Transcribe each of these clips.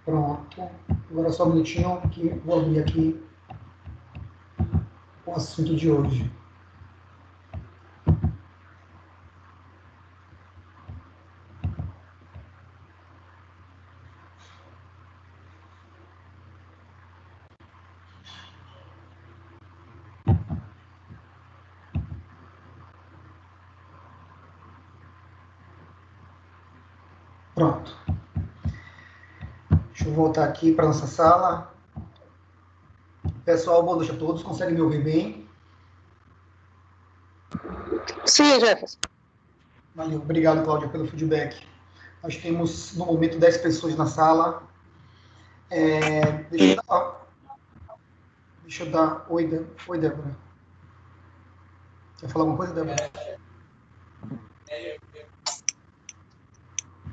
Pronto. Agora só um minutinho que vou abrir aqui o assunto de hoje. Pronto. Deixa eu voltar aqui para nossa sala. Pessoal, boa noite a todos. Conseguem me ouvir bem? Sim, Jefferson. Valeu. Obrigado, Cláudia, pelo feedback. Nós temos, no momento, 10 pessoas na sala. Deixa eu dar... Oi, Débora. Quer falar alguma coisa, Débora?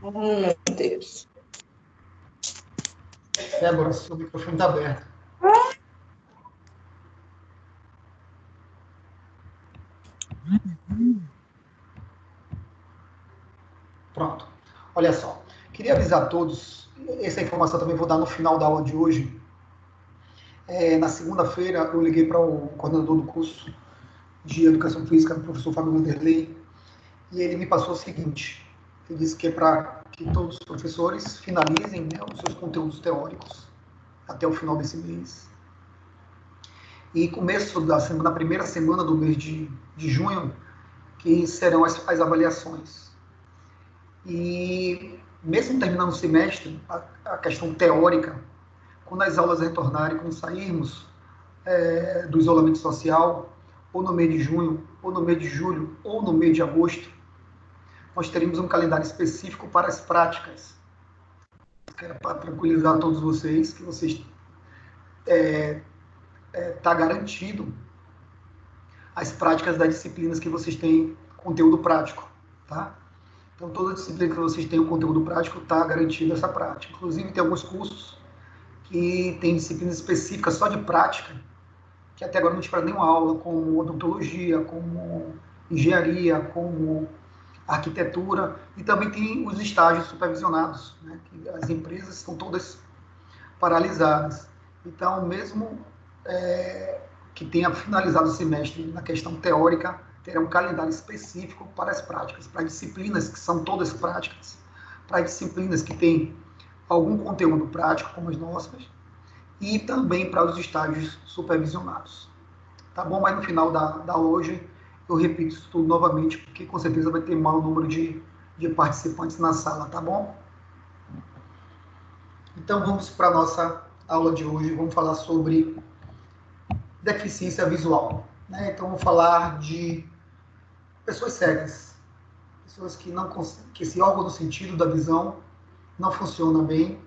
Meu Deus. Débora, seu microfone está aberto. Pronto. Olha só. Queria avisar a todos, essa informação também vou dar no final da aula de hoje. Na segunda-feira, eu liguei para o coordenador do curso de Educação Física, o professor Fábio Vanderlei, e ele me passou o seguinte: ele disse que é para que todos os professores finalizem, né, os seus conteúdos teóricos até o final desse mês. E começo da semana, na primeira semana do mês de junho, que serão as avaliações. E mesmo terminando o semestre, a questão teórica, quando as aulas retornarem, quando sairmos do isolamento social, ou no mês de junho, ou no mês de julho, ou no mês de agosto, nós teremos um calendário específico para as práticas. Quero para tranquilizar todos vocês, que vocês está garantido as práticas das disciplinas que vocês têm conteúdo prático, tá? Então, toda disciplina que vocês têm o conteúdo prático está garantido essa prática. Inclusive, tem alguns cursos que tem disciplinas específicas só de prática, que até agora não tiveram nenhuma aula, como odontologia, como engenharia, como arquitetura, e também tem os estágios supervisionados, né, que as empresas estão todas paralisadas. Então, mesmo que tenha finalizado o semestre na questão teórica, terá um calendário específico para as práticas, para disciplinas que são todas práticas, para disciplinas que têm algum conteúdo prático, como as nossas, e também para os estágios supervisionados. Tá bom? Mas no final da hoje eu repito isso tudo novamente, porque com certeza vai ter maior número de participantes na sala, tá bom? Então vamos para a nossa aula de hoje, vamos falar sobre deficiência visual, né? Então vamos falar de pessoas cegas, pessoas que não que esse órgão do sentido da visão não funciona bem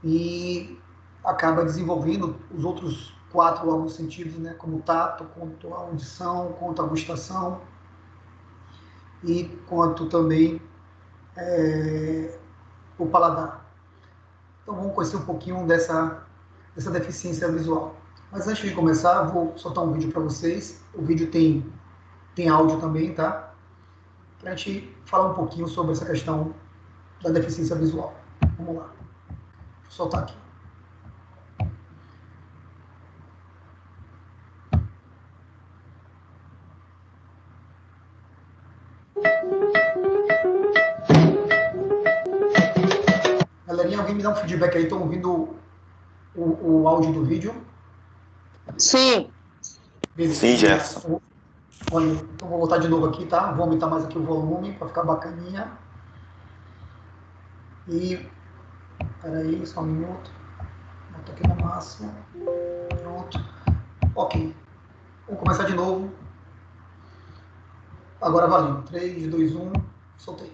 e acaba desenvolvendo os outros 4 órgãos sentidos, né, como o tato, quanto a audição, quanto a gustação e quanto também o paladar. Então vamos conhecer um pouquinho dessa deficiência visual. Mas antes de começar, vou soltar um vídeo para vocês. O vídeo tem áudio também, tá? Para a gente falar um pouquinho sobre essa questão da deficiência visual. Vamos lá. Vou soltar aqui. Galerinha, alguém me dá um feedback aí? Estão ouvindo o áudio do vídeo? Sim. Beleza. Sim, Jefferson. Então vou voltar de novo aqui, tá? Vou aumentar mais aqui o volume para ficar bacaninha. E peraí, só um minuto. Boto aqui no máximo. Pronto. Ok. Vamos começar de novo. Agora valendo. 3, 2, 1. Soltei.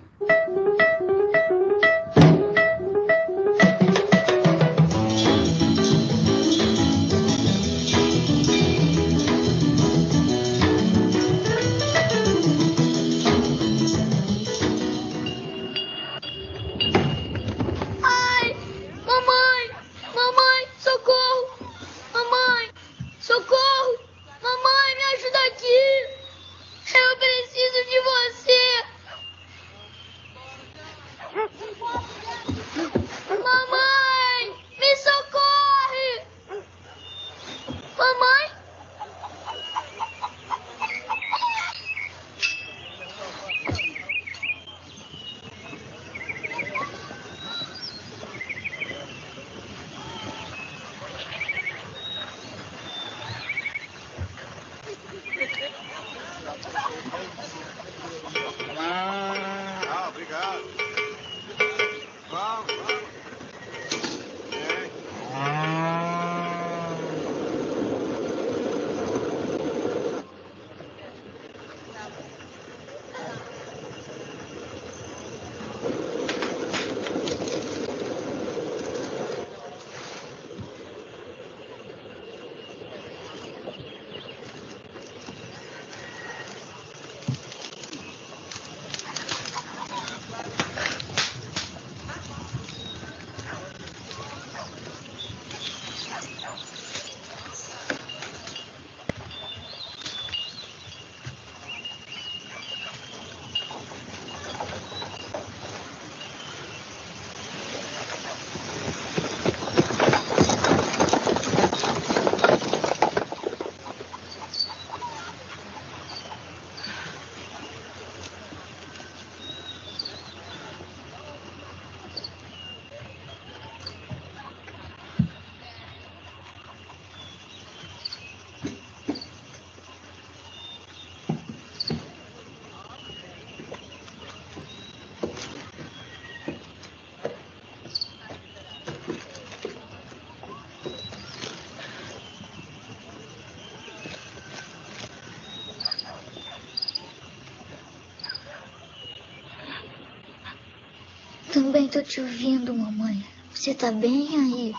também tô te ouvindo, mamãe. Você tá bem aí?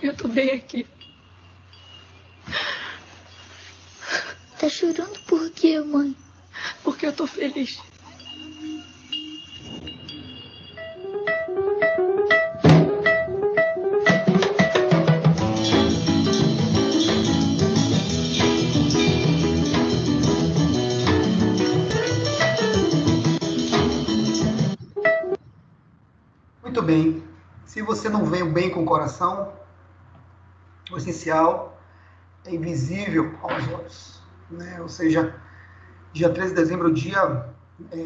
Eu tô bem aqui. Tá chorando por quê, mãe? Porque eu tô feliz. Muito bem. Se você não veio bem com o coração, o essencial é invisível aos olhos, né? Ou seja, dia 13 de dezembro é o Dia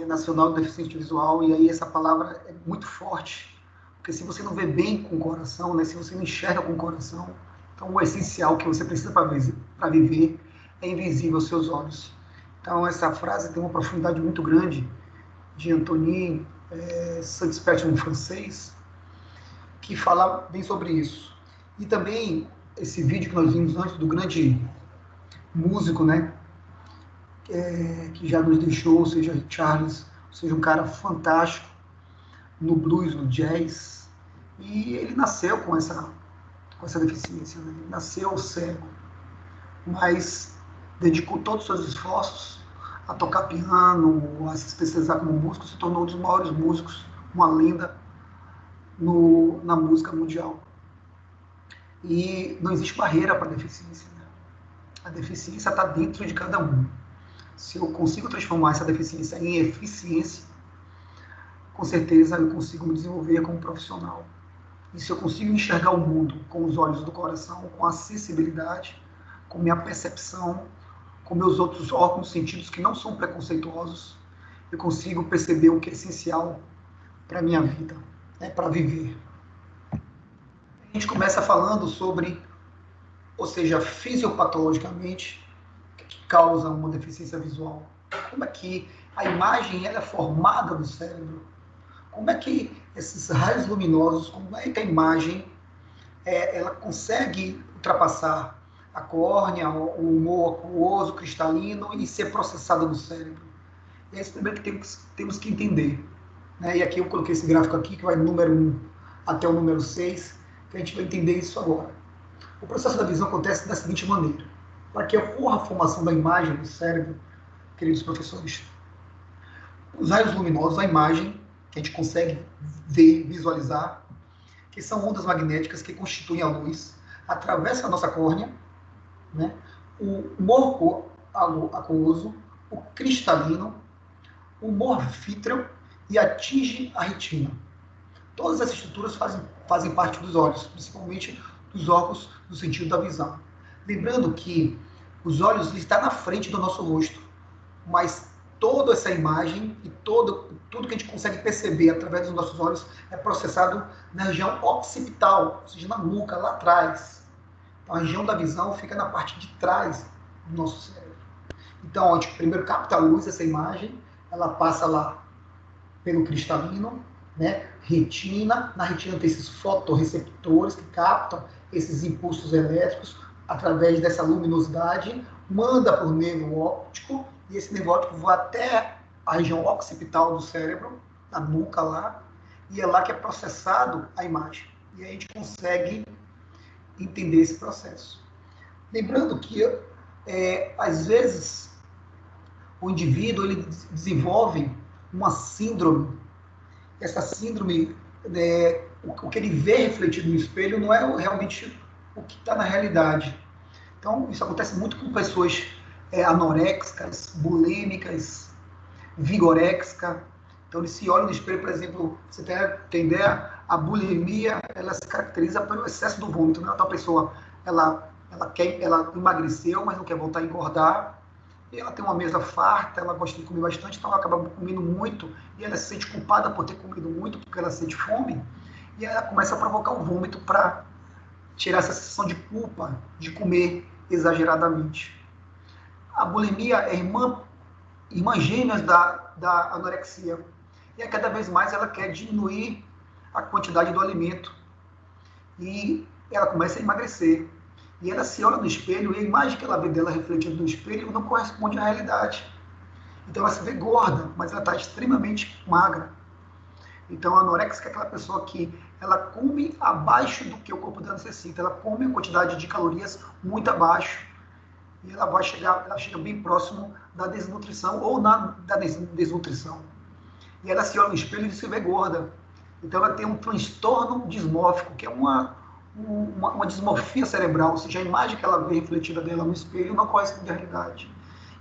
Nacional do Deficiente Visual, e aí essa palavra é muito forte, porque se você não vê bem com o coração, né? Se você não enxerga com o coração, então o essencial que você precisa para viver é invisível aos seus olhos. Então essa frase tem uma profundidade muito grande de Antonin Saint-Exupéry, um francês, que fala bem sobre isso. E também esse vídeo que nós vimos antes do grande músico, né, que já nos deixou, ou seja, Charles, ou seja, um cara fantástico no blues, no jazz, e ele nasceu com essa deficiência, né? Ele nasceu cego, mas dedicou todos os seus esforços a tocar piano, a se especializar como músico, se tornou um dos maiores músicos, uma lenda na música mundial. E não existe barreira para a deficiência, né? A deficiência está dentro de cada um. Se eu consigo transformar essa deficiência em eficiência, com certeza eu consigo me desenvolver como profissional. E se eu consigo enxergar o mundo com os olhos do coração, com a sensibilidade, com minha percepção, com meus outros órgãos sentidos que não são preconceituosos, eu consigo perceber o que é essencial para a minha vida, né, para viver. A gente começa falando sobre, ou seja, fisiopatologicamente, o que causa uma deficiência visual. Como é que a imagem ela é formada no cérebro? Como é que esses raios luminosos, como é que a imagem ela consegue ultrapassar a córnea, o humor aquoso, cristalino e ser processada no cérebro? E é isso primeiro que temos que entender. Né? E aqui eu coloquei esse gráfico aqui, que vai do número 1 até o número 6, que a gente vai entender isso agora. O processo da visão acontece da seguinte maneira. Para que ocorra a formação da imagem no cérebro, queridos professores, os raios luminosos, a imagem que a gente consegue ver, visualizar, que são ondas magnéticas que constituem a luz, atravessa a nossa córnea, né? O morco aquoso, o cristalino, o morfítreo e atinge a retina. Todas essas estruturas fazem parte dos olhos, principalmente dos órgãos do sentido da visão. Lembrando que os olhos estão na frente do nosso rosto, mas toda essa imagem e tudo que a gente consegue perceber através dos nossos olhos é processado na região occipital, ou seja, na nuca, lá atrás. Então, a região da visão fica na parte de trás do nosso cérebro. Então, a gente primeiro capta a luz, essa imagem, ela passa lá pelo cristalino, né? Retina, na retina tem esses fotorreceptores que captam esses impulsos elétricos através dessa luminosidade, manda para o nervo óptico, e esse nervo óptico vai até a região occipital do cérebro, na nuca lá, e é lá que é processado a imagem. E aí a gente consegue entender esse processo. Lembrando que, às vezes, o indivíduo ele desenvolve uma síndrome. Essa síndrome, o que ele vê refletido no espelho não é realmente o que está na realidade. Então, isso acontece muito com pessoas anorexicas, bulêmicas, vigorexicas. Então, eles se olham no espelho, por exemplo, você tem ideia, a bulimia, ela se caracteriza pelo excesso do vômito, né? Então, a pessoa, ela emagreceu, mas não quer voltar a engordar, e ela tem uma mesa farta, ela gosta de comer bastante, então ela acaba comendo muito, e ela se sente culpada por ter comido muito, porque ela sente fome, e ela começa a provocar o vômito para tirar essa sensação de culpa de comer exageradamente. A bulimia é irmã gêmea da anorexia, e cada vez mais ela quer diminuir a quantidade do alimento, e ela começa a emagrecer. E ela se olha no espelho e a imagem que ela vê dela refletida no espelho não corresponde à realidade. Então ela se vê gorda, mas ela está extremamente magra. Então a anorexia é aquela pessoa que ela come abaixo do que o corpo dela necessita. Ela come uma quantidade de calorias muito abaixo. E ela chega bem próximo da desnutrição ou da desnutrição. E ela se olha no espelho e se vê gorda. Então ela tem um transtorno dismórfico, que é uma dismorfia cerebral, ou seja, a imagem que ela vê refletida dela no espelho não corresponde à realidade.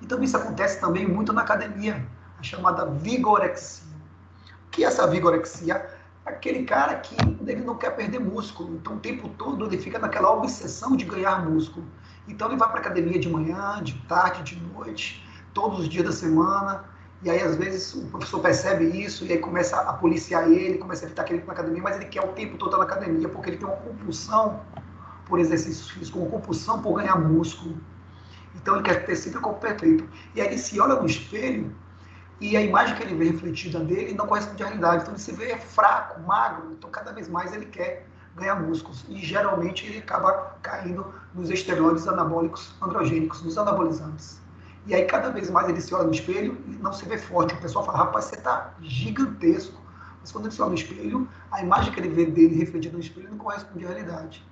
Então isso acontece também muito na academia, a chamada vigorexia. O que é essa vigorexia? É aquele cara que ele não quer perder músculo, então o tempo todo ele fica naquela obsessão de ganhar músculo. Então ele vai para a academia de manhã, de tarde, de noite, todos os dias da semana, e aí às vezes o professor percebe isso, e aí começa a policiar ele, começa a evitar que ele vá na academia, mas ele quer o tempo todo na academia, porque ele tem uma compulsão por exercício físico, uma compulsão por ganhar músculo. Então ele quer ter sempre o corpo perfeito. E aí ele se olha no espelho, e a imagem que ele vê refletida dele não corresponde à realidade. Então ele se vê fraco, magro, então cada vez mais ele quer ganhar músculos. E geralmente ele acaba caindo nos esteroides anabólicos androgênicos, nos anabolizantes. E aí cada vez mais ele se olha no espelho e não se vê forte. O pessoal fala, rapaz, você está gigantesco. Mas quando ele se olha no espelho, a imagem que ele vê dele refletida no espelho não corresponde à realidade.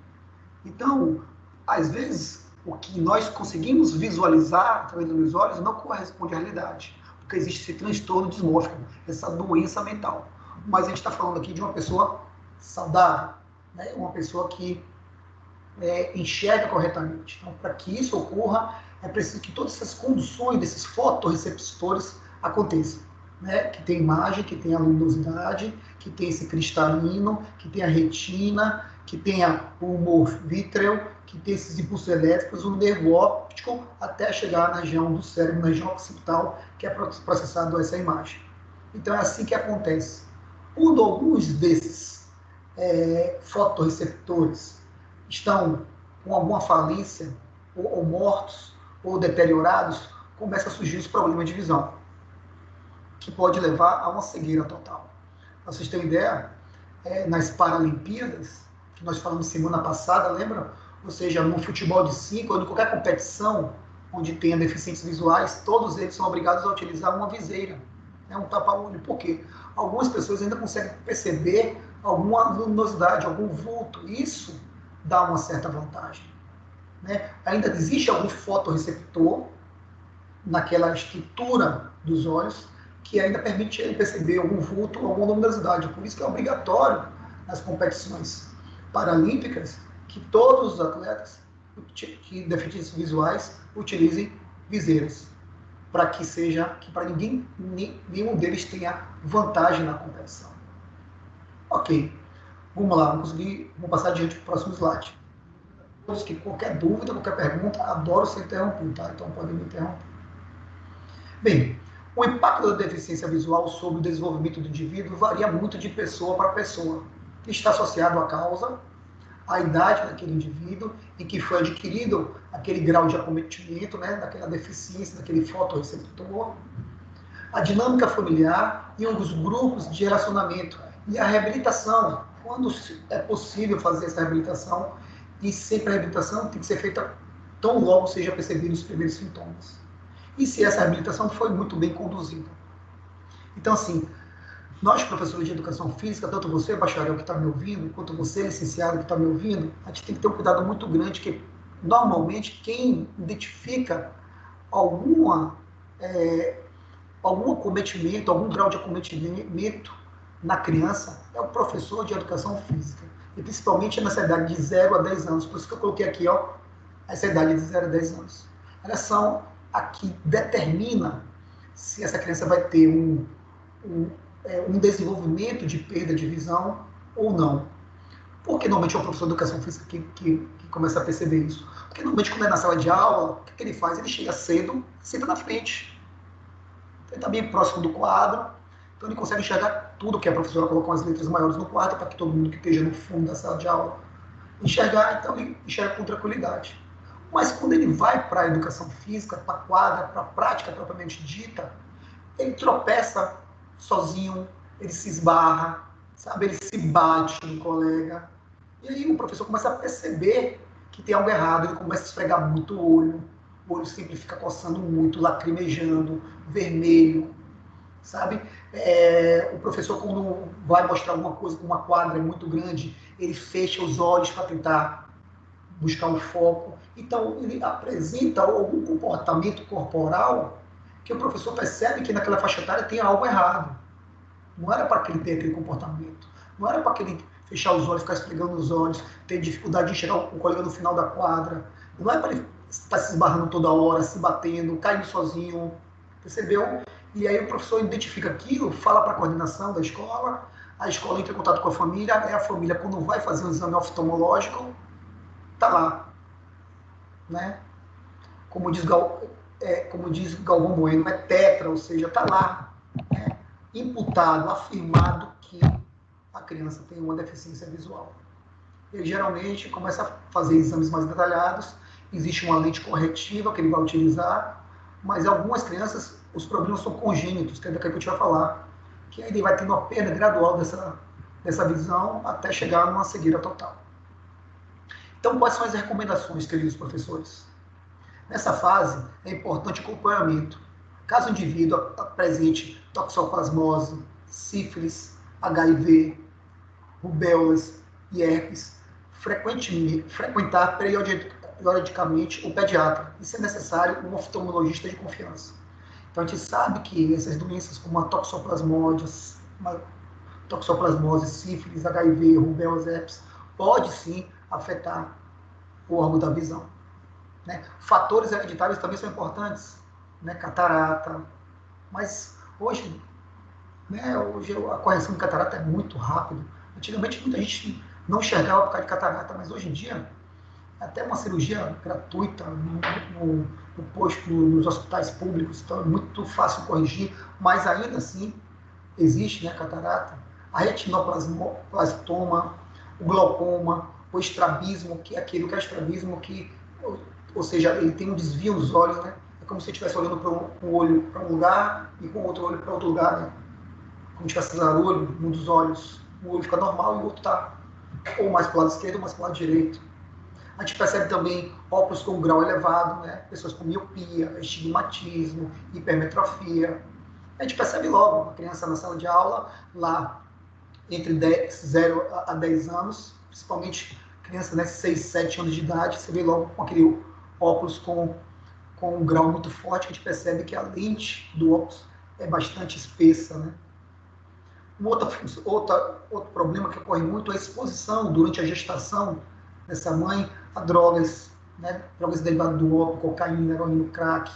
Então, às vezes, o que nós conseguimos visualizar através dos olhos não corresponde à realidade. Porque existe esse transtorno dismórfico, essa doença mental. Mas a gente está falando aqui de uma pessoa saudável, né? Uma pessoa que enxerga corretamente. Então, para que isso ocorra, é preciso que todas essas condições desses fotorreceptores aconteçam. Né? Que tem imagem, que tem a luminosidade, que tem esse cristalino, que tem a retina, que tenha o humor vítreo, que tem esses impulsos elétricos, o nervo óptico, até chegar na região do cérebro, na região occipital, que é processado essa imagem. Então é assim que acontece. Quando alguns desses fotorreceptores estão com alguma falência, ou mortos, ou deteriorados, começa a surgir os problemas de visão, que pode levar a uma cegueira total. Para vocês terem ideia, nas Paralimpíadas, que nós falamos semana passada, lembra? Ou seja, no futebol de 5, ou em qualquer competição onde tenha deficientes visuais, todos eles são obrigados a utilizar uma viseira, um tapa-olho. Por quê? Algumas pessoas ainda conseguem perceber alguma luminosidade, algum vulto. Isso dá uma certa vantagem. Né? Ainda existe algum fotorreceptor naquela estrutura dos olhos que ainda permite ele perceber algum vulto, alguma luminosidade. Por isso que é obrigatório nas competições paralímpicas que todos os atletas que deficientes visuais utilizem viseiras, para que para nenhum deles tenha vantagem na competição. Ok, vamos lá, vamos passar adiante para o próximo slide. Todos que qualquer dúvida, qualquer pergunta, adoro ser interrompido, tá? Então podem me interromper. Bem, o impacto da deficiência visual sobre o desenvolvimento do indivíduo varia muito de pessoa para pessoa. Está associado à causa, à idade daquele indivíduo e que foi adquirido aquele grau de acometimento, né, daquela deficiência, daquele fotorreceptor, a dinâmica familiar e os grupos de relacionamento e a reabilitação, quando é possível fazer essa reabilitação, e sempre a reabilitação tem que ser feita tão logo seja percebido os primeiros sintomas. E se essa reabilitação foi muito bem conduzida. Então, assim, nós, professores de educação física, tanto você, bacharel, que está me ouvindo, quanto você, licenciado, que está me ouvindo, a gente tem que ter um cuidado muito grande, que normalmente quem identifica algum acometimento, algum grau de acometimento na criança é o professor de educação física. E principalmente nessa idade de 0 a 10 anos. Por isso que eu coloquei aqui, essa idade de 0 a 10 anos. Elas são a que determina se essa criança vai ter um desenvolvimento de perda de visão ou não. Porque normalmente é o professor de educação física que começa a perceber isso. Porque normalmente quando é na sala de aula, o que ele faz? Ele chega cedo, senta na frente. Ele está bem próximo do quadro, então ele consegue enxergar tudo que a professora colocou as letras maiores no quadro, para que todo mundo que esteja no fundo da sala de aula enxergar, então ele enxerga com tranquilidade. Mas quando ele vai para a educação física, para a quadra, para a prática propriamente dita, ele tropeça sozinho, ele se esbarra, sabe? Ele se bate no colega. E aí o professor começa a perceber que tem algo errado, ele começa a esfregar muito o olho sempre fica coçando muito, lacrimejando, vermelho, sabe? O professor, quando vai mostrar alguma coisa com uma quadra muito grande, ele fecha os olhos para tentar buscar um foco. Então, ele apresenta algum comportamento corporal que o professor percebe que naquela faixa etária tem algo errado. Não era para que ele tenha aquele comportamento. Não era para que ele fechar os olhos, ficar esfregando os olhos, ter dificuldade de enxergar o colega no final da quadra. Não é para ele estar se esbarrando toda hora, se batendo, caindo sozinho. Percebeu? E aí o professor identifica aquilo, fala para a coordenação da escola, a escola entra em contato com a família, a família, quando vai fazer um exame oftalmológico, está lá. Né? Como diz Galvão Bueno, é tetra, ou seja, está lá. Né? Imputado, afirmado que a criança tem uma deficiência visual. Ele geralmente começa a fazer exames mais detalhados, existe uma lente corretiva que ele vai utilizar, mas em algumas crianças os problemas são congênitos, que é daqui que a gente vai falar, que aí ele vai tendo uma perda gradual dessa visão até chegar numa cegueira total. Então, quais são as recomendações, queridos professores? Nessa fase, é importante acompanhamento. Caso o indivíduo apresente toxoplasmose, sífilis, HIV, rubéolas e herpes, frequentar periodicamente o pediatra e, se necessário, um oftalmologista de confiança. Então, a gente sabe que essas doenças como a toxoplasmose, sífilis, HIV, rubéolas, herpes, pode sim afetar o órgão da visão. Né? Fatores hereditários também são importantes, né? Catarata, mas hoje a correção de catarata é muito rápido. Antigamente muita gente não enxergava por causa de catarata, mas hoje em dia até uma cirurgia gratuita no posto, nos hospitais públicos, então é muito fácil corrigir, mas ainda assim existe, né, catarata, a retinoblastoma, o glaucoma, o estrabismo, que é aquilo que é estrabismo, ou seja, ele tem um desvio nos olhos, né? É como se estivesse olhando para um olho para um lugar e com o outro olho para outro lugar, né? Como se tivesse zarolho num dos olhos, o olho fica normal e o outro está ou mais para o lado esquerdo ou mais para o lado direito. A gente percebe também óculos com grau elevado, né? Pessoas com miopia, estigmatismo, hipermetrofia. A gente percebe logo a criança na sala de aula, lá entre 0 a 10 anos, principalmente criança, né, 6, 7 anos de idade, você vê logo com aquele óculos com um grau muito forte, que a gente percebe que a lente do óculos é bastante espessa, né? Outro problema que ocorre muito é a exposição durante a gestação dessa mãe a drogas, né? Drogas derivadas do ópio, cocaína, heroína, crack,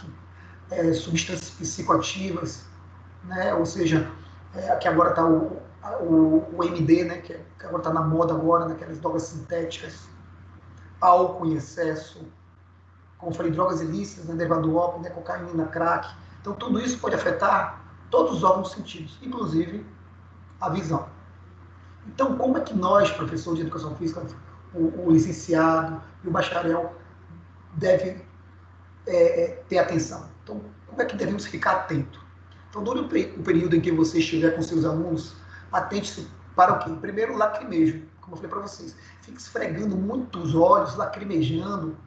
substâncias psicoativas, né? Ou seja, que agora está o MD, né? Que agora está na moda agora, naquelas drogas sintéticas, álcool em excesso, como eu falei, drogas ilícitas, né? Derivado do ópio, né? Cocaína, crack. Então, tudo isso pode afetar todos os órgãos sentidos, inclusive a visão. Então, como é que nós, professores de educação física, o licenciado e o bacharel, devem ter atenção? Então, como é que devemos ficar atentos? Então, durante o período em que você estiver com seus alunos, atente-se para o quê? Primeiro, o lacrimejo, como eu falei para vocês. Fique esfregando muito os olhos, lacrimejando,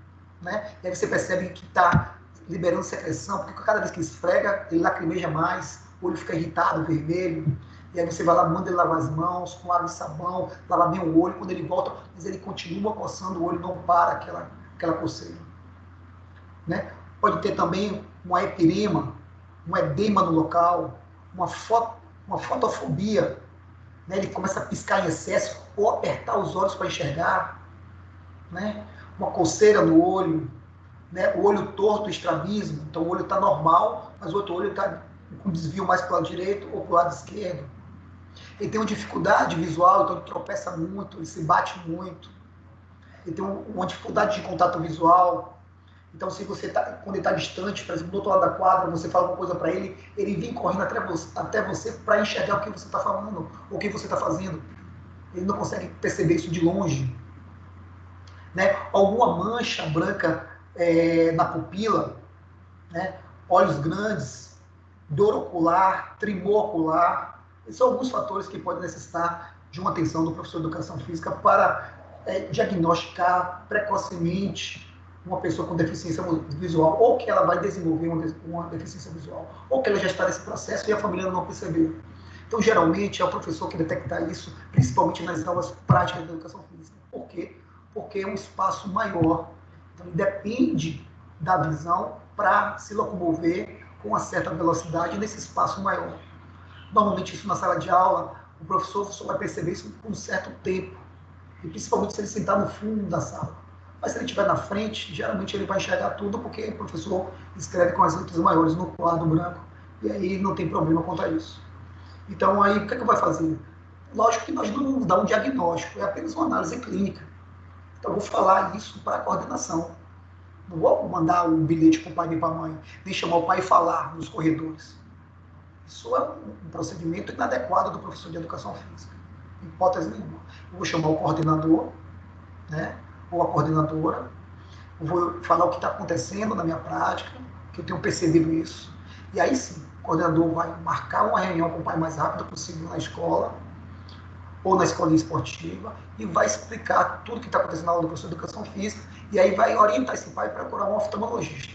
né? E aí você percebe que está liberando secreção, porque cada vez que esfrega, ele lacrimeja mais, o olho fica irritado, vermelho. E aí você vai lá, manda ele lavar as mãos com água e sabão, lavar bem o olho. Quando ele volta, mas ele continua coçando o olho, não para aquela coceira. Né? Pode ter também uma epirema, um edema no local, uma fotofobia. Né? Ele começa a piscar em excesso ou apertar os olhos para enxergar. Né? Uma coceira no olho, né? O olho torto, estrabismo. Então o olho está normal, mas o outro olho está com desvio mais para o lado direito ou para o lado esquerdo. Ele tem uma dificuldade visual, então ele tropeça muito, ele se bate muito. Ele tem uma dificuldade de contato visual. Então, se você quando ele está distante, por exemplo, do outro lado da quadra, você fala uma coisa para ele, ele vem correndo até você para enxergar o que você está falando, ou o que você está fazendo. Ele não consegue perceber isso de longe. Né? Alguma mancha branca na pupila, né? Olhos grandes, dor ocular, tremor ocular. Esses são alguns fatores que podem necessitar de uma atenção do professor de educação física para diagnosticar precocemente uma pessoa com deficiência visual, ou que ela vai desenvolver uma deficiência visual, ou que ela já está nesse processo e a família não percebeu. Então, geralmente, é o professor que detecta isso, principalmente nas aulas práticas da educação física. Por quê? Porque é um espaço maior. Então, depende da visão para se locomover com uma certa velocidade nesse espaço maior. Normalmente, isso na sala de aula, o professor só vai perceber isso por um certo tempo, e principalmente se ele sentar no fundo da sala. Mas se ele estiver na frente, geralmente ele vai enxergar tudo, porque o professor escreve com as letras maiores no quadro branco, e aí não tem problema quanto a isso. Então, aí, o que é que vai fazer? Lógico que nós não vamos dar um diagnóstico, é apenas uma análise clínica. Então, eu vou falar isso para a coordenação. Não vou mandar um bilhete para o pai e para a mãe, nem chamar o pai e falar nos corredores. Isso é um procedimento inadequado do professor de educação física. Em hipótese nenhuma. Eu vou chamar o coordenador, né, ou a coordenadora, eu vou falar o que está acontecendo na minha prática, que eu tenho percebido isso. E aí sim, o coordenador vai marcar uma reunião com o pai mais rápido possível na escola, ou na escolinha esportiva, e vai explicar tudo que está acontecendo na aula do professor de educação física, e aí vai orientar esse pai para procurar um oftalmologista.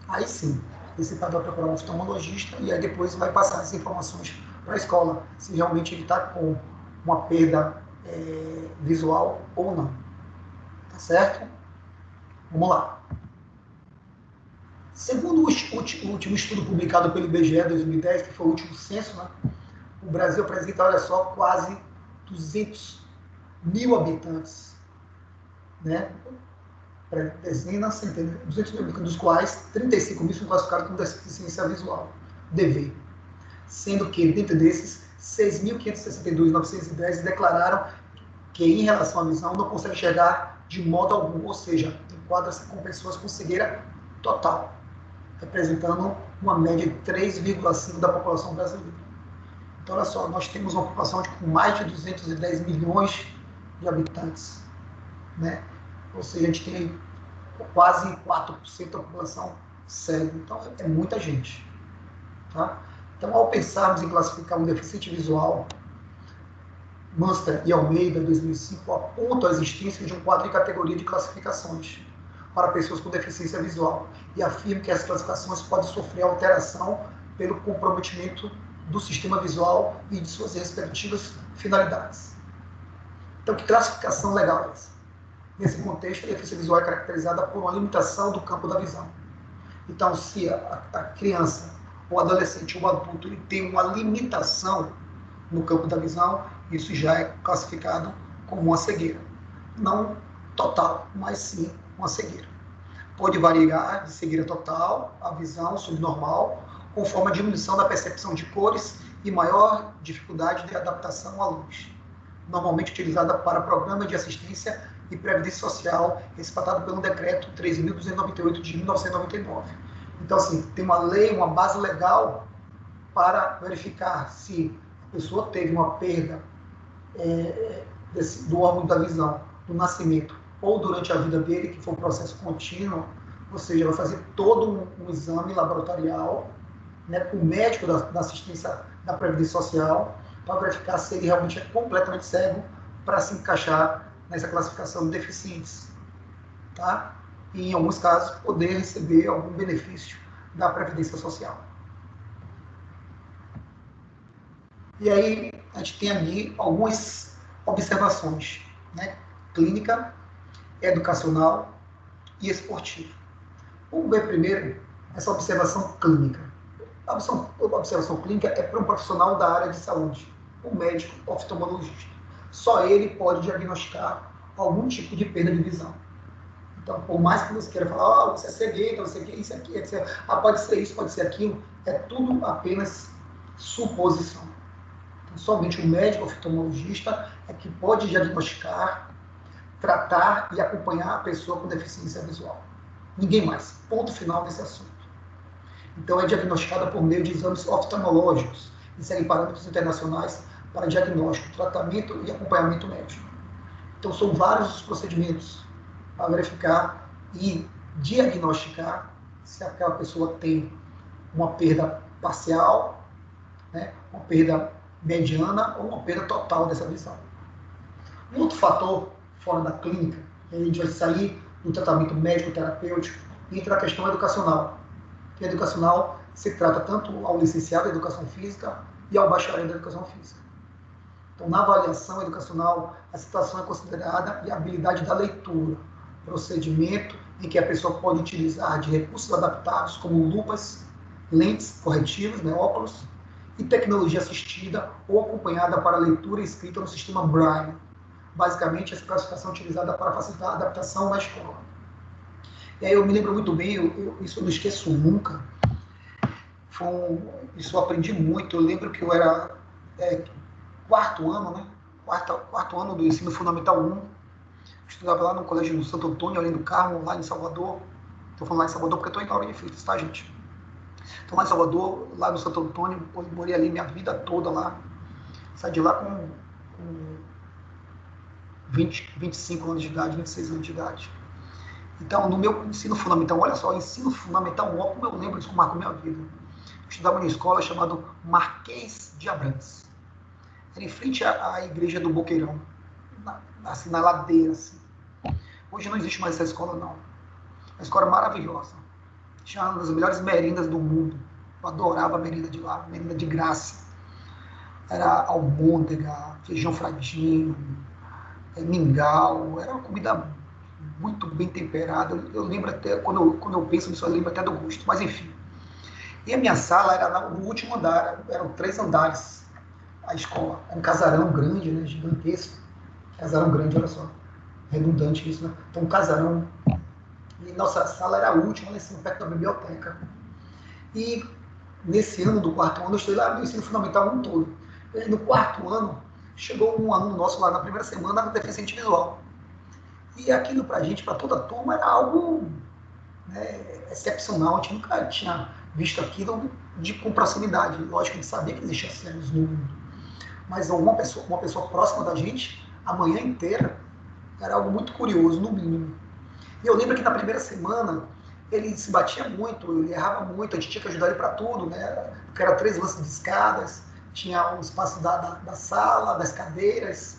Aí sim, esse pai vai procurar um oftalmologista, e aí depois vai passar as informações para a escola, se realmente ele está com uma perda visual ou não. Tá certo? Vamos lá. Segundo o último estudo publicado pelo IBGE 2010, que foi o último censo, né, o Brasil apresenta, olha só, quase 200 mil habitantes, né? Dezenas, centenas, 200 mil habitantes, dos quais 35 mil são classificados como deficiência visual, DV. Sendo que, dentre desses, 6.562.910 declararam que, em relação à visão, não conseguem enxergar de modo algum, ou seja, enquadra-se com pessoas com cegueira total, representando uma média de 3,5% da população brasileira. Então, olha só, nós temos uma população com mais de 210 milhões de habitantes, né? Ou seja, a gente tem quase 4% da população cega. Então, é muita gente. Tá? Então, ao pensarmos em classificar um deficiente visual, Munster e Almeida, 2005, apontam a existência de um quadro de categoria de classificações para pessoas com deficiência visual e afirmam que as classificações podem sofrer alteração pelo comprometimento do sistema visual e de suas respectivas finalidades. Então, que classificação legal é essa? Nesse contexto, a deficiência visual é caracterizada por uma limitação do campo da visão. Então, se a criança, o adolescente ou o adulto ele tem uma limitação no campo da visão, isso já é classificado como uma cegueira. Não total, mas sim uma cegueira. Pode variar de cegueira total a visão subnormal, conforme a diminuição da percepção de cores e maior dificuldade de adaptação à luz. Normalmente utilizada para programa de assistência e previdência social, respaldado pelo decreto 13.298 de 1999. Então, assim, tem uma lei, uma base legal para verificar se a pessoa teve uma perda do órgão da visão, do nascimento, ou durante a vida dele, que foi um processo contínuo, ou seja, vai fazer todo um exame laboratorial, né, com o médico da assistência da previdência social, para verificar se ele realmente é completamente cego, para se encaixar nessa classificação de deficientes. Tá? E, em alguns casos, poder receber algum benefício da previdência social. E aí, a gente tem ali algumas observações, né? Clínica, educacional e esportiva. Vamos ver primeiro essa observação clínica. A observação clínica é para um profissional da área de saúde, um médico oftalmologista. Só ele pode diagnosticar algum tipo de perda de visão. Então, por mais que você queira falar, você é cegueira, você quer isso aqui, etc. Pode ser isso, pode ser aquilo, é tudo apenas suposição. Então, somente o médico oftalmologista é que pode diagnosticar, tratar e acompanhar a pessoa com deficiência visual. Ninguém mais. Ponto final nesse assunto. Então, é diagnosticada por meio de exames oftalmológicos e seguem parâmetros internacionais para diagnóstico, tratamento e acompanhamento médico. Então, são vários os procedimentos para verificar e diagnosticar se aquela pessoa tem uma perda parcial, né, uma perda mediana ou uma perda total dessa visão. Um outro fator fora da clínica. A gente vai sair do tratamento médico-terapêutico e entra a questão educacional. Que a educacional se trata tanto ao licenciado em Educação Física e ao bacharel em Educação Física. Então, na avaliação educacional, a situação é considerada a habilidade da leitura, procedimento em que a pessoa pode utilizar de recursos adaptados, como lupas, lentes corretivas, né, óculos, e tecnologia assistida ou acompanhada para leitura e escrita no sistema Braille. Basicamente, essa classificação é utilizada para facilitar a adaptação na escola. E aí eu me lembro muito bem, isso eu não esqueço nunca, isso eu aprendi muito. Eu lembro que eu era quarto ano, né? Quarto ano do ensino fundamental 1. Estudava lá no colégio do Santo Antônio, além do Carmo, lá em Salvador. Estou falando lá em Salvador porque eu estou em Lauro de Freitas, tá, gente? Estou lá em Salvador, lá no Santo Antônio, eu morei ali minha vida toda lá. Saí de lá com 25 anos de idade, 26 anos de idade. Então, no meu ensino fundamental, olha só, ensino fundamental 1, como eu lembro, isso marcou minha vida. Eu estudava numa escola chamada Marquês de Abrantes. Era em frente à igreja do Boqueirão, assim, na ladeira. Assim. Hoje não existe mais essa escola, não. Uma escola maravilhosa. Tinha uma das melhores merindas do mundo. Eu adorava a merenda de lá, merenda de graça. Era almôndega, feijão fradinho, mingau, era uma comida muito bem temperada. Eu lembro até, quando eu penso nisso, eu lembro até do gosto, mas enfim. E a minha sala era no último andar, eram 3 andares a escola. Era um casarão grande, né, gigantesco. Casarão grande, olha só, redundante isso, né? Então, um casarão. E nossa sala era a última, lá em cima, perto da biblioteca. E nesse ano do quarto ano, eu estudei lá no ensino fundamental 1 todo. E no quarto ano, chegou um aluno nosso lá na primeira semana, deficiente visual. E aquilo pra gente, pra toda a turma, era algo, né, excepcional. A gente nunca tinha visto aquilo com proximidade. Lógico, a gente sabia que existia cegos no mundo. Mas uma pessoa próxima da gente, a manhã inteira, era algo muito curioso, no mínimo. E eu lembro que na primeira semana, ele se batia muito, ele errava muito, a gente tinha que ajudar ele para tudo, né? Porque era 3 lances de escadas, tinha o espaço da sala, das cadeiras,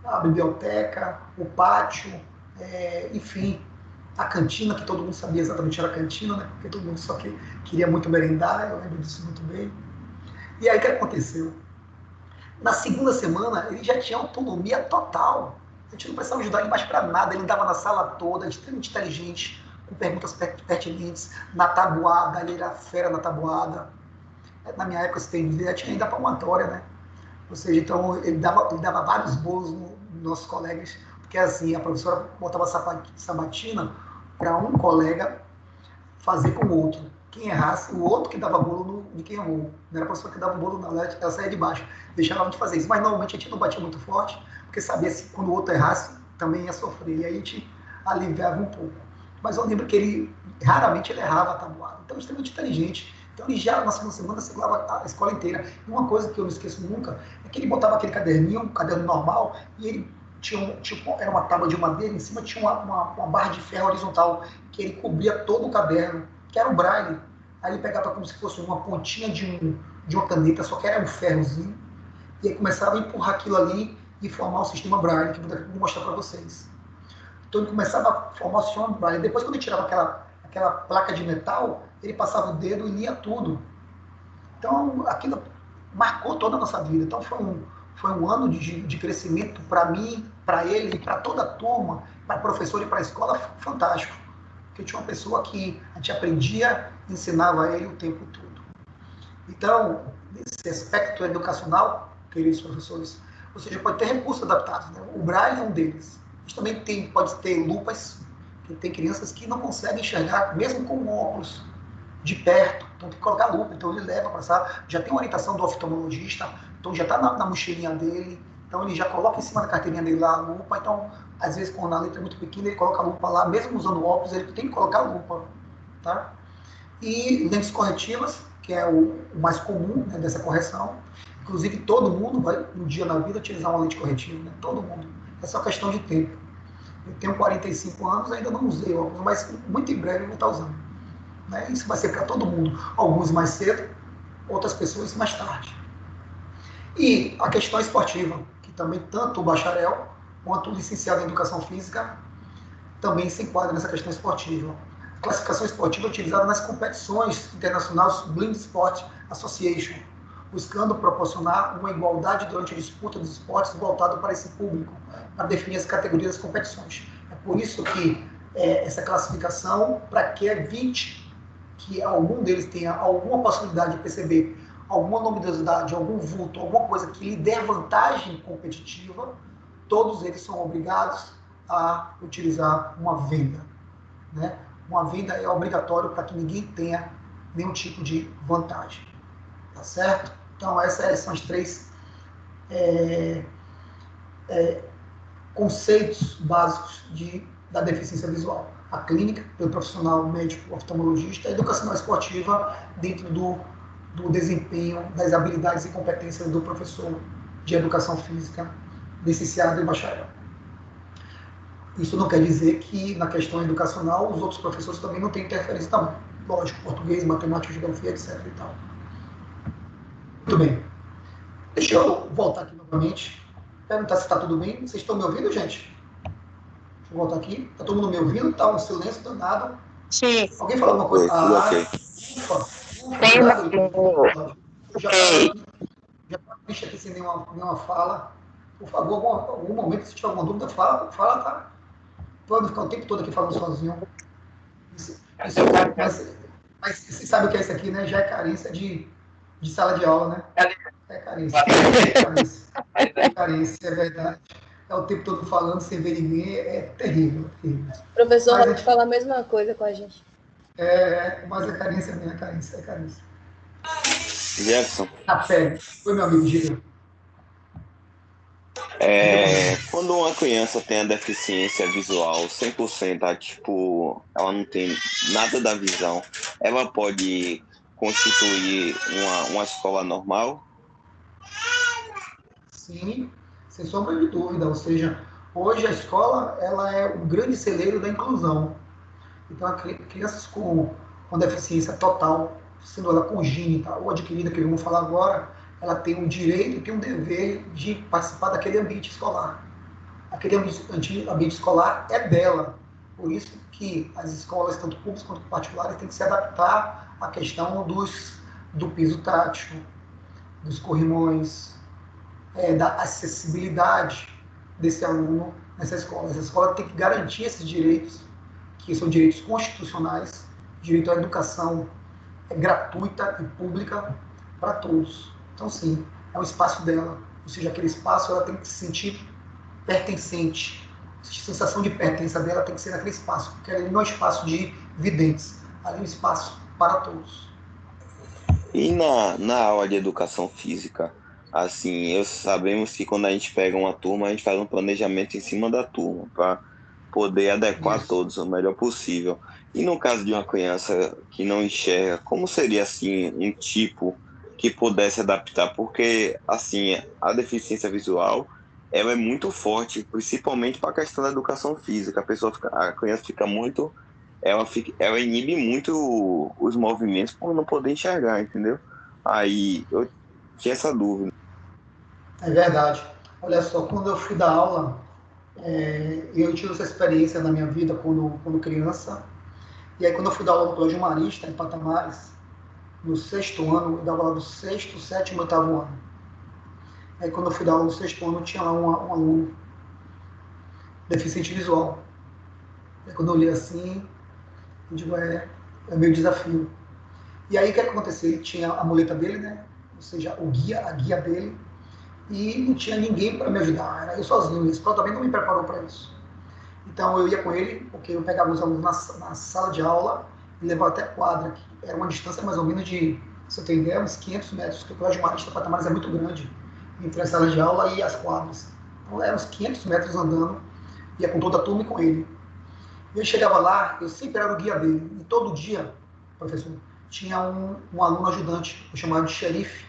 a biblioteca, o pátio, enfim, a cantina, que todo mundo sabia exatamente era a cantina, né? Porque todo mundo só queria muito merendar, eu lembro disso muito bem. E aí o que aconteceu? Na segunda semana, ele já tinha autonomia total. A gente não precisava ajudar ele mais para nada, ele andava na sala toda, extremamente inteligente, com perguntas pertinentes, na tabuada, ele era fera na tabuada. Na minha época, se tem ideia, tinha ainda palmatória, né? Ou seja, então ele dava vários bolos nos nossos colegas, porque assim, a professora botava sabatina para um colega fazer com o outro. Quem errasse, o outro que dava bolo de quem errou. Não era a professora que dava bolo, não, ela saía de baixo, deixava a gente fazer isso. Mas normalmente a gente não batia muito forte, porque sabia que quando o outro errasse, também ia sofrer. E aí a gente aliviava um pouco. Mas eu lembro que raramente ele errava a tabuada. Então, extremamente inteligente. Então, ele já na segunda semana circulava a escola inteira. E uma coisa que eu não esqueço nunca é que ele botava aquele caderninho, um caderno normal, e ele tinha era uma tábua de madeira, em cima tinha uma barra de ferro horizontal, que ele cobria todo o caderno, que era o braille. Aí ele pegava como se fosse uma pontinha de uma caneta, só que era um ferrozinho, e aí começava a empurrar aquilo ali e formar o sistema braille, que eu vou mostrar para vocês. Então ele começava a formar o sistema braille. Depois, quando ele tirava aquela placa de metal, ele passava o dedo e lia tudo. Então, aquilo marcou toda a nossa vida. Então, foi um ano de crescimento para mim, para ele e para toda a turma, para professor e para a escola, fantástico. Porque tinha uma pessoa que a gente aprendia, ensinava ele o tempo todo. Então, nesse aspecto educacional, queridos professores, ou seja, pode ter recursos adaptados. Né? O Braille é um deles. A gente também pode ter lupas, que tem crianças que não conseguem enxergar, mesmo com óculos, de perto. Então tem que colocar lupa. Então ele leva para a sala, já tem uma orientação do oftalmologista, então já está na mochilinha dele, então ele já coloca em cima da carteirinha dele lá a lupa. Então, às vezes, quando a letra é muito pequena, ele coloca a lupa lá, mesmo usando óculos, ele tem que colocar a lupa. Tá? E lentes corretivas, que é o mais comum, né, dessa correção. Inclusive, todo mundo vai, um dia na vida, utilizar uma lente corretiva. Né? Todo mundo. É só questão de tempo. Eu tenho 45 anos, ainda não usei óculos, mas muito em breve eu vou estar usando. Né? Isso vai ser para todo mundo. Alguns mais cedo, outras pessoas mais tarde. E a questão esportiva, que também tanto o bacharel quanto licenciado em Educação Física também se enquadra nessa questão esportiva. A classificação esportiva é utilizada nas competições internacionais Blind Sport Association, buscando proporcionar uma igualdade durante a disputa dos esportes voltado para esse público, para definir as categorias das competições. É por isso que essa classificação, para que evite que algum deles tenha alguma possibilidade de perceber alguma luminosidade, algum vulto, alguma coisa que lhe dê vantagem competitiva, todos eles são obrigados a utilizar uma venda, né? Uma venda é obrigatório para que ninguém tenha nenhum tipo de vantagem, tá certo? Então, essas são os 3 conceitos básicos da deficiência visual. A clínica, pelo profissional médico oftalmologista, a educacional esportiva dentro do desempenho das habilidades e competências do professor de educação física, licenciado e bacharel. Isso não quer dizer que na questão educacional os outros professores também não têm interferência também. Lógico, português, matemática, geografia, etc. E tal. Muito bem. Deixa eu voltar aqui novamente, perguntar se está tudo bem. Vocês estão me ouvindo, gente? Deixa eu voltar aqui. Está todo mundo me ouvindo? Está um silêncio danado. Sim. Alguém falou alguma coisa? Já estou triste aqui sem nenhuma fala. Por favor, algum momento, se tiver alguma dúvida, fala, tá? Pode ficar o tempo todo aqui falando sozinho. Mas você sabe o que é isso aqui, né? Já é carência de sala de aula, né? É carência. É carência, é verdade. É o tempo todo falando sem ver ninguém, é terrível. O professor vai falar a mesma coisa com a gente. Mas é carência mesmo, é carência. Jefferson. A pele. Oi, meu amigo, diga. Quando uma criança tem a deficiência visual 100%, tipo, ela não tem nada da visão, ela pode constituir uma escola normal? Sim, sem sombra de dúvida. Ou seja, hoje a escola ela é o grande celeiro da inclusão. Então, crianças com deficiência total, sendo ela congênita ou adquirida, que vamos falar agora, ela tem um direito e tem um dever de participar daquele ambiente escolar. Aquele ambiente escolar é dela. Por isso que as escolas, tanto públicas quanto particulares, têm que se adaptar à questão do piso tátil, dos corrimões, da acessibilidade desse aluno nessa escola. Essa escola tem que garantir esses direitos, que são direitos constitucionais, direito à educação gratuita e pública para todos. Então, sim, é um espaço dela. Ou seja, aquele espaço ela tem que se sentir pertencente. A sensação de pertença dela tem que ser naquele espaço, porque ali não é um espaço de videntes, ali é um espaço para todos. E na aula de educação física, assim, sabemos que quando a gente pega uma turma, a gente faz um planejamento em cima da turma, para poder adequar todos o melhor possível. E no caso de uma criança que não enxerga, como seria, assim, um tipo que pudesse adaptar? Porque, assim, a deficiência visual, ela é muito forte, principalmente para a questão da educação física. A criança fica muito... Ela inibe muito os movimentos por não poder enxergar, entendeu? Aí eu tinha essa dúvida. É verdade. Olha só, quando eu fui dar aula, eu tive essa experiência na minha vida quando criança. E aí, quando eu fui dar aula no Colégio Marista, em Patamares, no 6º ano, eu dava aula do 6º, 7º e 8º ano. Aí, quando eu fui dar aula no 6º ano, tinha lá um aluno deficiente visual. Aí, quando eu olhei assim, eu digo, é meu desafio. E aí, o que aconteceu? Ele tinha a muleta dele, né? Ou seja, a guia dele, e não tinha ninguém para me ajudar, era eu sozinho. A escola também não me preparou para isso. Então, eu ia com ele, porque eu pegava os alunos na sala de aula e levava até a quadra, que era uma distância mais ou menos de, se eu tenho ideia, uns 500 metros, porque o Colégio Marista Patamares é muito grande, entre a sala de aula e as quadras. Então, eram uns 500 metros andando, ia com toda a turma e com ele. E eu chegava lá, eu sempre era o guia dele, e todo dia, professor, tinha um aluno ajudante, eu chamava de xerife,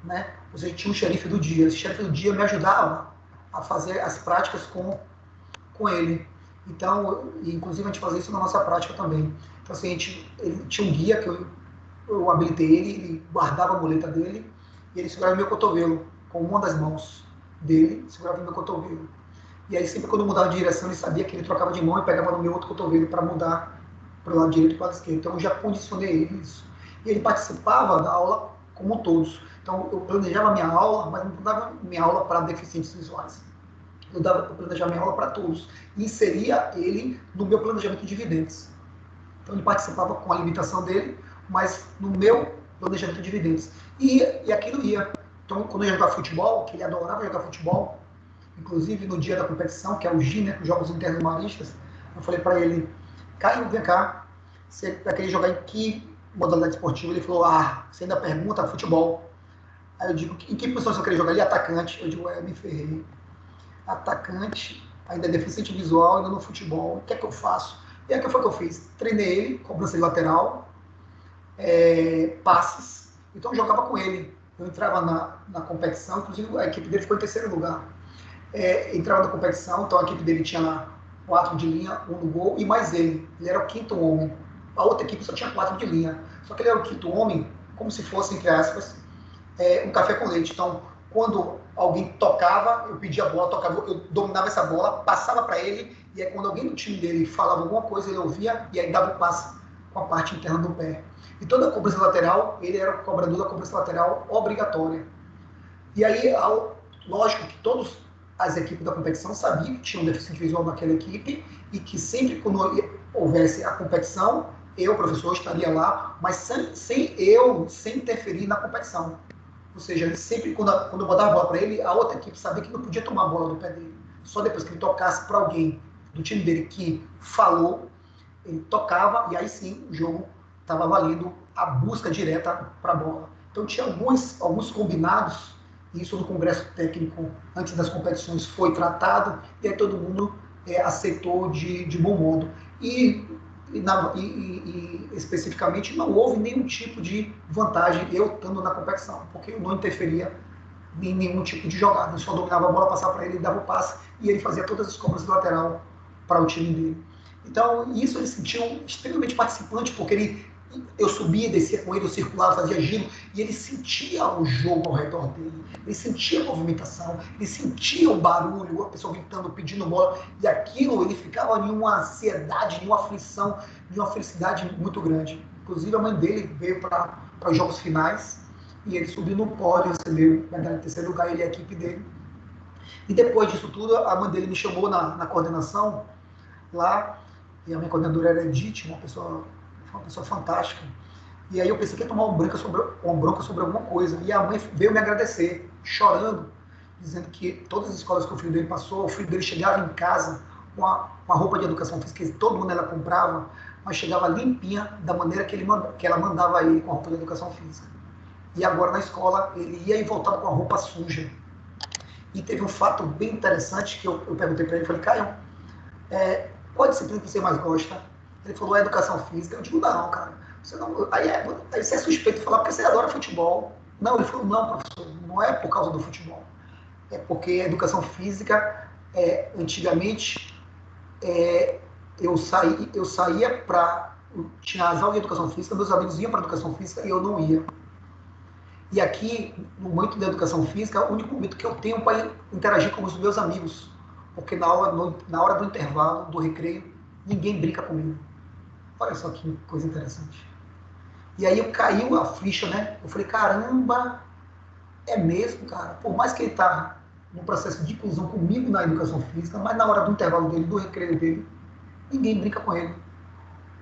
né? Ou seja, tinha um xerife do dia. Esse xerife do dia me ajudava a fazer as práticas com ele. Então, inclusive a gente fazia isso na nossa prática também. Então, assim, ele tinha um guia que eu habilitei ele guardava a muleta dele e ele segurava meu cotovelo com uma das mãos dele, segurava meu cotovelo. E aí, sempre quando eu mudava de direção, ele sabia que ele trocava de mão e pegava no meu outro cotovelo para mudar para o lado direito e para o lado esquerdo. Então, eu já condicionei ele isso. E ele participava da aula como todos. Então, eu planejava minha aula, mas não dava minha aula para deficientes visuais. Eu dava para planejar minha aula para todos. E inseria ele no meu planejamento de videntes. Então, ele participava com a limitação dele, mas no meu planejamento de videntes. E aquilo ia. Então, quando eu ia jogar futebol, que ele adorava jogar futebol, inclusive no dia da competição, que é o GI, né, os Jogos Intermaristas, eu falei para ele, Caio, vem cá, você vai querer jogar em que modalidade esportiva? Ele falou, você ainda pergunta, futebol. Aí eu digo, em que posição você quer jogar? Ele atacante. Eu digo, me ferrei. Atacante, ainda é deficiente visual, ainda no futebol, o que é que eu faço? E aí, o que foi que eu fiz? Treinei ele, cobrança de lateral, passes, então eu jogava com ele. Eu entrava na competição, inclusive a equipe dele ficou em terceiro lugar. Entrava na competição, então a equipe dele tinha lá 4 de linha, 1 no gol, e mais ele era o 5º homem. A outra equipe só tinha 4 de linha, só que ele era o 5º homem, como se fosse, entre aspas, um café com leite. Então, quando alguém tocava, eu pedia a bola, eu dominava essa bola, passava para ele, e aí quando alguém do time dele falava alguma coisa, ele ouvia, e aí dava o passe com a parte interna do pé. E toda a cobrança lateral, ele era o cobrador da cobrança lateral obrigatória. E aí, lógico que todas as equipes da competição sabiam que tinha um deficiente visual naquela equipe, e que sempre quando houvesse a competição, eu, professor, estaria lá, mas sem interferir na competição. Ou seja, sempre quando eu botava a bola para ele, a outra equipe sabia que não podia tomar a bola do pé dele. Só depois que ele tocasse para alguém do time dele que falou, ele tocava, e aí sim o jogo estava valendo a busca direta para a bola. Então tinha alguns combinados, e isso no congresso técnico, antes das competições, foi tratado, e aí todo mundo aceitou de bom modo. E especificamente não houve nenhum tipo de vantagem eu estando na competição, porque eu não interferia em nenhum tipo de jogada. Eu só dominava a bola, passava para ele, dava o passe, e ele fazia todas as cobranças do lateral para o time dele. Então, isso eles sentiam extremamente participante, porque eu subia e descia com ele, eu circulava, fazia giro, e ele sentia o jogo ao redor dele, ele sentia a movimentação, ele sentia o barulho, a pessoa gritando, pedindo bola, e aquilo ele ficava em uma ansiedade, em uma aflição, em uma felicidade muito grande. Inclusive, a mãe dele veio para os jogos finais, e ele subiu no pódio, recebeu medalha em terceiro lugar, ele e a equipe dele. E depois disso tudo, a mãe dele me chamou na coordenação lá, e a minha coordenadora era Edith, uma pessoa fantástica. E aí eu pensei que ia tomar uma bronca sobre alguma coisa. E a mãe veio me agradecer, chorando, dizendo que todas as escolas que o filho dele passou, o filho dele chegava em casa com a roupa de educação física que todo mundo ela comprava, mas chegava limpinha da maneira que ela mandava ele com a roupa de educação física. E agora na escola ele ia e voltava com a roupa suja. E teve um fato bem interessante que eu perguntei para ele, falei, Caio, qual disciplina que você mais gosta? Ele falou, educação física. Eu digo, não, cara. Aí você é suspeito de falar porque você adora futebol. Não, ele falou, não, professor, não é por causa do futebol. É porque a educação física, antigamente, eu saía para... Tinha as aulas de educação física, meus amigos iam para educação física e eu não ia. E aqui, no momento da educação física, é o único momento que eu tenho para interagir com os meus amigos. Porque na hora do intervalo, do recreio, ninguém brinca comigo. Olha só que coisa interessante. E aí caiu a ficha, né? Eu falei, caramba, é mesmo, cara. Por mais que ele tá no processo de inclusão comigo na educação física, mas na hora do intervalo dele, do recreio dele, ninguém brinca com ele.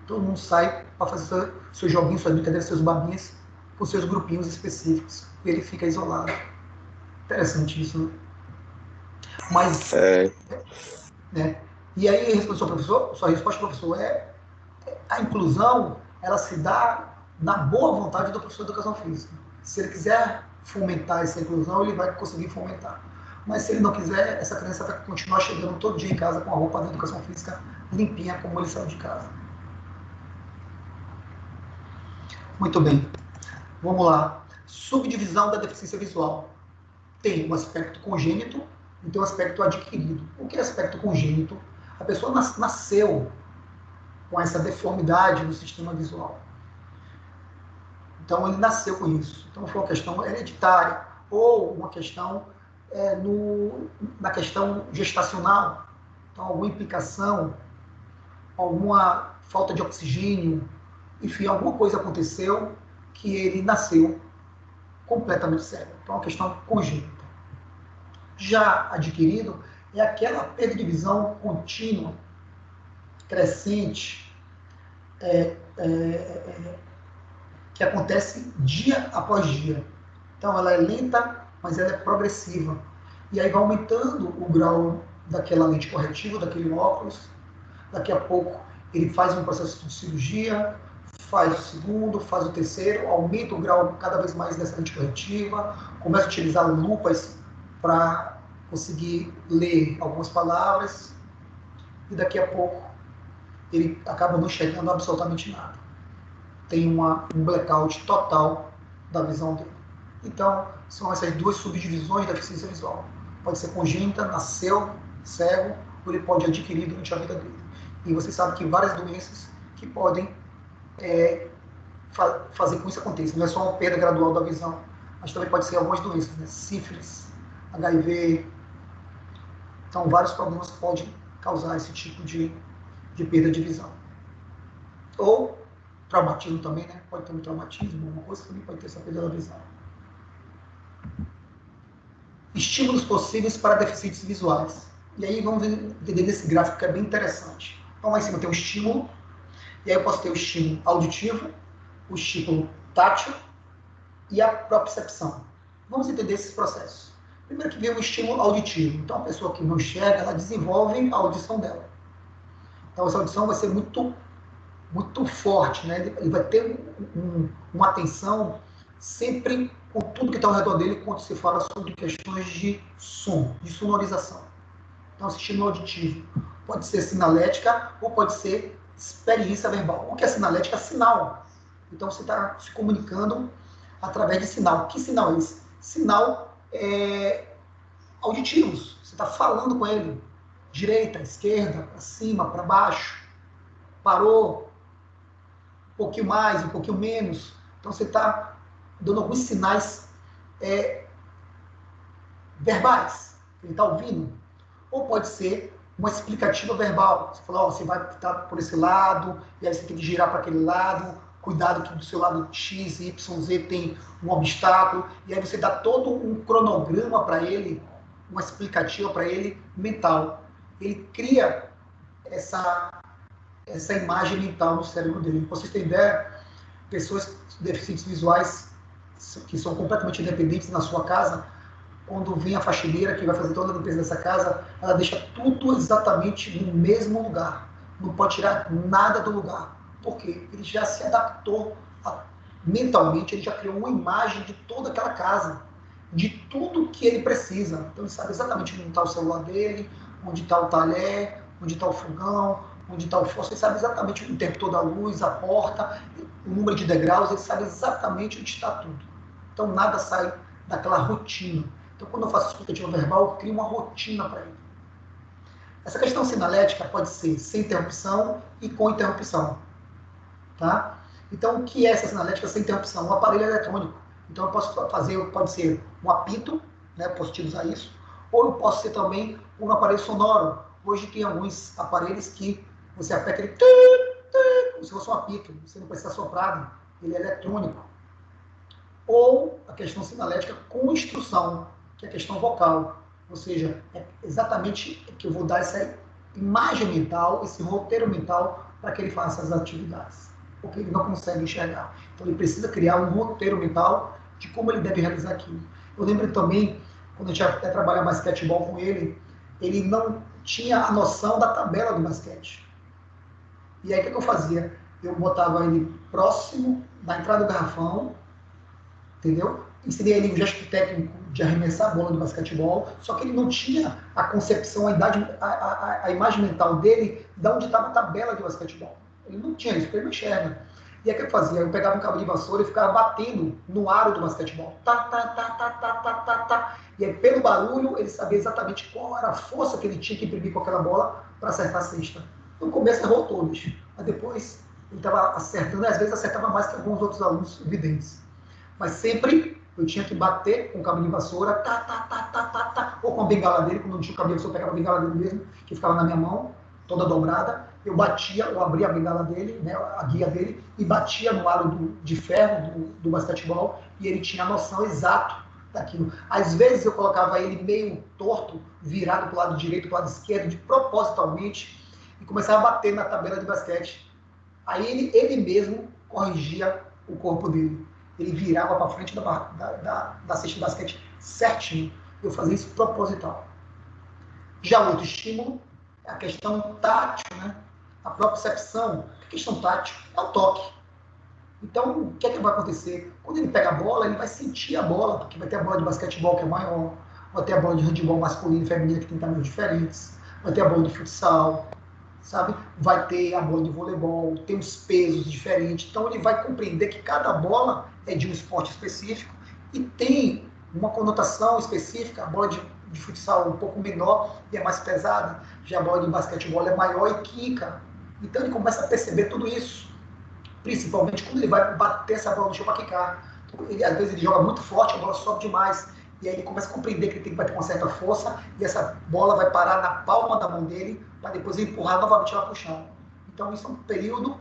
Todo mundo sai para fazer seus joguinhos, suas brincadeiras, seus babinhas, com seus grupinhos específicos. E ele fica isolado. Interessante isso, né? Mas... né? E aí, sua resposta, professor, a inclusão, ela se dá na boa vontade do professor de educação física. Se ele quiser fomentar essa inclusão, ele vai conseguir fomentar. Mas se ele não quiser, essa criança vai continuar chegando todo dia em casa com a roupa da educação física limpinha, como ele saiu de casa. Muito bem. Vamos lá. Subdivisão da deficiência visual. Tem um aspecto congênito e tem um aspecto adquirido. O que é aspecto congênito? A pessoa nasceu com essa deformidade no sistema visual. Então, ele nasceu com isso. Então, foi uma questão hereditária ou uma questão na questão gestacional, então alguma implicação, alguma falta de oxigênio, enfim, alguma coisa aconteceu que ele nasceu completamente cego. Então, é uma questão congênita. Já adquirido é aquela perda de visão contínua, crescente, que acontece dia após dia. Então, ela é lenta, mas ela é progressiva. E aí vai aumentando o grau daquela lente corretiva, daquele óculos. Daqui a pouco ele faz um processo de cirurgia, faz o segundo, faz o terceiro, aumenta o grau cada vez mais dessa lente corretiva, começa a utilizar lupas para conseguir ler algumas palavras, e daqui a pouco ele acaba não enxergando absolutamente nada. Tem um blackout total da visão dele. Então, são essas duas subdivisões da deficiência visual. Pode ser congênita, nasceu cego, ou ele pode adquirir durante a vida dele. E você sabe que várias doenças que podem fazer com que isso aconteça. Não é só uma perda gradual da visão, mas também pode ser algumas doenças, né? Sífilis, HIV. Então, vários problemas podem causar esse tipo de perda de visão. Ou traumatismo também, né? Pode ter um traumatismo, alguma coisa também pode ter essa perda da visão. Estímulos possíveis para deficientes visuais. E aí vamos entender nesse gráfico que é bem interessante. Então, lá em cima tem um estímulo, e aí eu posso ter o estímulo auditivo, o estímulo tátil e a propriocepção. Vamos entender esses processos. Primeiro que vem o estímulo auditivo. Então, a pessoa que não enxerga, ela desenvolve a audição dela. Então, essa audição vai ser muito, muito forte, né? Ele vai ter uma atenção sempre com tudo que está ao redor dele quando se fala sobre questões de som, de sonorização. Então, esse estímulo auditivo pode ser sinalética ou pode ser experiência verbal. O que é sinalética? Sinal. Então, você está se comunicando através de sinal. Que sinal é esse? Sinal auditivos. Você está falando com ele. Direita, esquerda, para cima, para baixo. Parou. Um pouquinho mais, um pouquinho menos. Então, você está dando alguns sinais verbais. Ele está ouvindo. Ou pode ser uma explicativa verbal. Você fala, você vai estar por esse lado, e aí você tem que girar para aquele lado, cuidado que do seu lado X, Y, Z tem um obstáculo, e aí você dá todo um cronograma para ele, uma explicativa para ele mental. Ele cria essa imagem mental no cérebro dele. Para vocês terem ideia, pessoas deficientes visuais que são completamente independentes na sua casa, quando vem a faxineira que vai fazer toda a limpeza dessa casa, ela deixa tudo exatamente no mesmo lugar. Não pode tirar nada do lugar. Por quê? Ele já se adaptou mentalmente, ele já criou uma imagem de toda aquela casa, de tudo que ele precisa. Então ele sabe exatamente onde está o celular dele, onde está o talher, onde está o fogão, onde está o fósforo, ele sabe exatamente o interruptor da luz, a porta, o número de degraus, ele sabe exatamente onde está tudo. Então nada sai daquela rotina. Então, quando eu faço explicativa verbal, eu crio uma rotina para ele. Essa questão sinalética pode ser sem interrupção e com interrupção. Tá? Então, o que é essa sinalética sem interrupção? Um aparelho eletrônico. Então, eu posso fazer, pode ser um apito, né? Posso utilizar isso, ou eu posso ser também um aparelho sonoro. Hoje tem alguns aparelhos que você aperta ele, como se fosse um apito, você não precisa soprar, ele é eletrônico. Ou a questão sinalética com instrução, que é a questão vocal, ou seja, é exatamente que eu vou dar essa imagem mental, esse roteiro mental para que ele faça as atividades, porque ele não consegue enxergar. Então ele precisa criar um roteiro mental de como ele deve realizar aquilo. Eu lembro também, quando a gente até trabalha basquetebol com ele não tinha a noção da tabela do basquete. E aí o que eu fazia? Eu botava ele próximo da entrada do garrafão, entendeu? Ensinei ele o gesto técnico de arremessar a bola do basquetebol, só que ele não tinha a concepção, a imagem mental dele de onde estava a tabela de basquetebol. Ele não tinha isso, porque ele não enxerga. E aí o que eu fazia? Eu pegava um cabo de vassoura e ficava batendo no aro do basquetebol. Tá, tá, tá, tá, tá, tá, tá, tá. E aí, pelo barulho, ele sabia exatamente qual era a força que ele tinha que imprimir com aquela bola para acertar a cesta. No começo errou todos, mas depois ele estava acertando, e às vezes acertava mais que alguns outros alunos videntes. Mas sempre Eu tinha que bater com o cabo de vassoura, ou com a bengala dele, quando não tinha o cabo de vassoura, eu pegava a bengala dele mesmo, que ficava na minha mão, toda dobrada. Eu batia, eu abria a bengala dele, né, a guia dele, e batia no aro de ferro do basquetebol, e ele tinha a noção exata daquilo. Às vezes eu colocava ele meio torto, virado para o lado direito, para o lado esquerdo, propositalmente, e começava a bater na tabela de basquete. Aí ele mesmo corrigia o corpo dele. Ele virava para frente da cesta de basquete certinho. Eu fazia isso proposital. Já outro estímulo é a questão tátil, né? A propriocepção. A questão tátil é o toque. Então, o que é que vai acontecer? Quando ele pega a bola, ele vai sentir a bola, porque vai ter a bola de basquetebol que é maior, vai ter a bola de handebol masculino e feminino que tem tamanhos diferentes, vai ter a bola de futsal, sabe? Vai ter a bola de voleibol, tem os pesos diferentes. Então, ele vai compreender que cada bola é de um esporte específico e tem uma conotação específica. A bola de futsal é um pouco menor e é mais pesada, já a bola de basquetebol é maior e quica. Então, ele começa a perceber tudo isso, principalmente quando ele vai bater essa bola no chão para quicar. Às vezes ele joga muito forte, a bola sobe demais, e aí ele começa a compreender que ele tem que bater com certa força, e essa bola vai parar na palma da mão dele, para depois empurrar novamente ela para o chão. Então isso é um período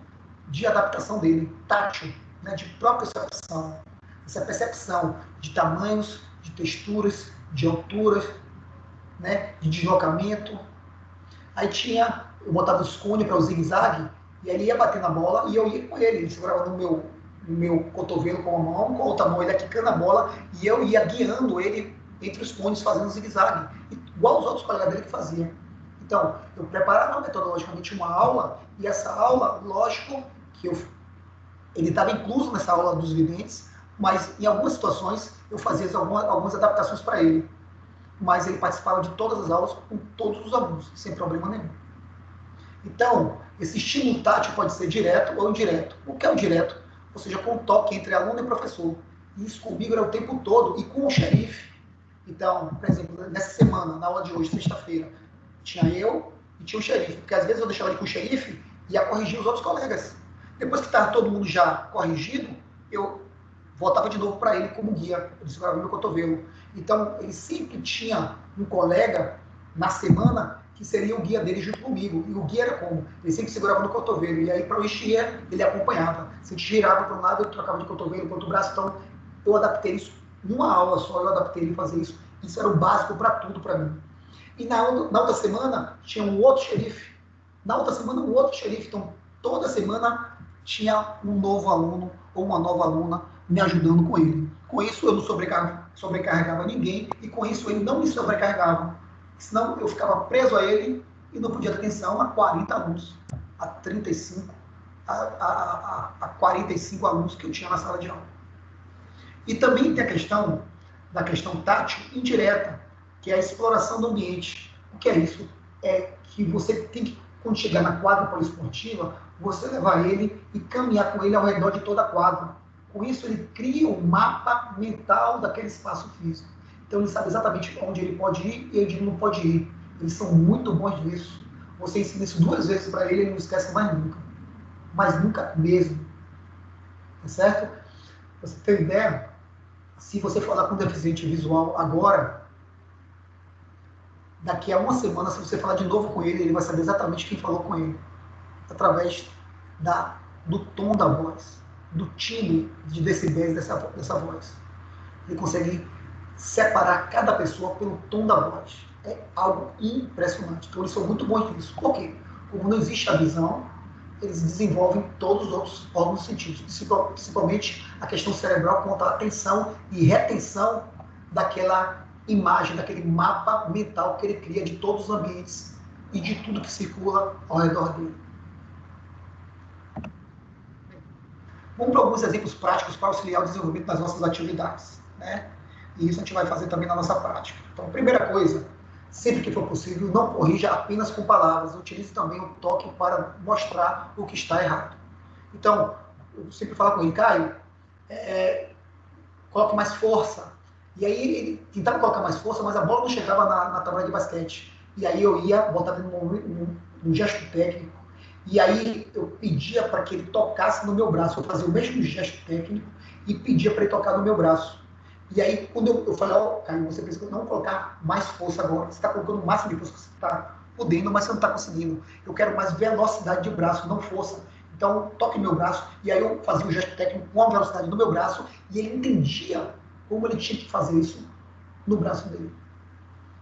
de adaptação dele, tátil, né, de propriocepção. Essa percepção de tamanhos, de texturas, de alturas, né, de deslocamento. Aí eu botava os cones para o zigue-zague, e ele ia bater na bola e eu ia com ele. Ele segurava no meu cotovelo com a mão, com a outra mão ele ia quicando a bola e eu ia guiando ele entre os cones, fazendo zigue-zague, igual os outros colegas dele que faziam. Então, eu preparava metodologicamente uma aula, e essa aula, lógico, que ele estava incluso nessa aula dos videntes, mas em algumas situações eu fazia algumas adaptações para ele. Mas ele participava de todas as aulas com todos os alunos, sem problema nenhum. Então, esse estímulo tátil pode ser direto ou indireto. O que é o direto? Ou seja, com toque entre aluno e professor. E isso comigo era o tempo todo, e com o xerife. Então, por exemplo, nessa semana, na aula de hoje, sexta-feira, tinha eu e tinha o xerife. Porque às vezes eu deixava ele com o xerife e ia corrigir os outros colegas. Depois que estava todo mundo já corrigido, eu voltava de novo para ele como guia. Ele segurava meu cotovelo. Então, ele sempre tinha um colega na semana que seria o guia dele junto comigo. E o guia era como? Ele sempre segurava no cotovelo. E aí, para o encher, ele acompanhava. Se a gente girava para um lado, eu trocava de cotovelo para o outro braço. Então, eu adaptei isso. Numa aula só, eu adaptei ele fazer isso. Isso era o básico para tudo para mim. E na outra semana, tinha um outro xerife. Na outra semana, um outro xerife. Então, toda semana, tinha um novo aluno ou uma nova aluna me ajudando com ele. Com isso, eu não sobrecarregava ninguém. E com isso, ele não me sobrecarregava. Senão eu ficava preso a ele e não podia dar atenção a 40 alunos, a 35, a 45 alunos que eu tinha na sala de aula. E também tem a questão da questão tátil indireta, que é a exploração do ambiente. O que é isso? É que você tem que, quando chegar na quadra poliesportiva, você levar ele e caminhar com ele ao redor de toda a quadra. Com isso, ele cria um mapa mental daquele espaço físico. Então, ele sabe exatamente onde ele pode ir e onde ele não pode ir. Eles são muito bons nisso. Você ensina isso 2 vezes para ele, ele não esquece mais nunca. Mas nunca mesmo. Tá certo? Pra você ter ideia, se você falar com um deficiente visual agora, daqui a uma semana, se você falar de novo com ele, ele vai saber exatamente quem falou com ele. Através do tom da voz, do timbre de decibéis dessa voz. Ele consegue separar cada pessoa pelo tom da voz. É algo impressionante. Então, eles são muito bons nisso. Por quê? Como não existe a visão, eles desenvolvem todos os outros órgãos dos sentidos, principalmente a questão cerebral quanto à atenção e retenção daquela imagem, daquele mapa mental que ele cria de todos os ambientes e de tudo que circula ao redor dele. Vamos para alguns exemplos práticos para auxiliar o desenvolvimento das nossas atividades, né? E isso a gente vai fazer também na nossa prática. Então, primeira coisa, sempre que for possível, não corrija apenas com palavras. Utilize também o toque para mostrar o que está errado. Então, eu sempre falo com ele, Caio, coloque mais força. E aí ele tentava colocar mais força, mas a bola não chegava na tabela de basquete. E aí eu ia botar num gesto técnico. E aí eu pedia para que ele tocasse no meu braço. Eu fazia o mesmo gesto técnico e pedia para ele tocar no meu braço. E aí, quando eu falei, ó, Caio, você precisa não colocar mais força agora. Você está colocando o máximo de força que você está podendo, mas você não está conseguindo. Eu quero mais velocidade de braço, não força. Então, toque meu braço. E aí eu fazia um gesto técnico com a velocidade do meu braço e ele entendia como ele tinha que fazer isso no braço dele.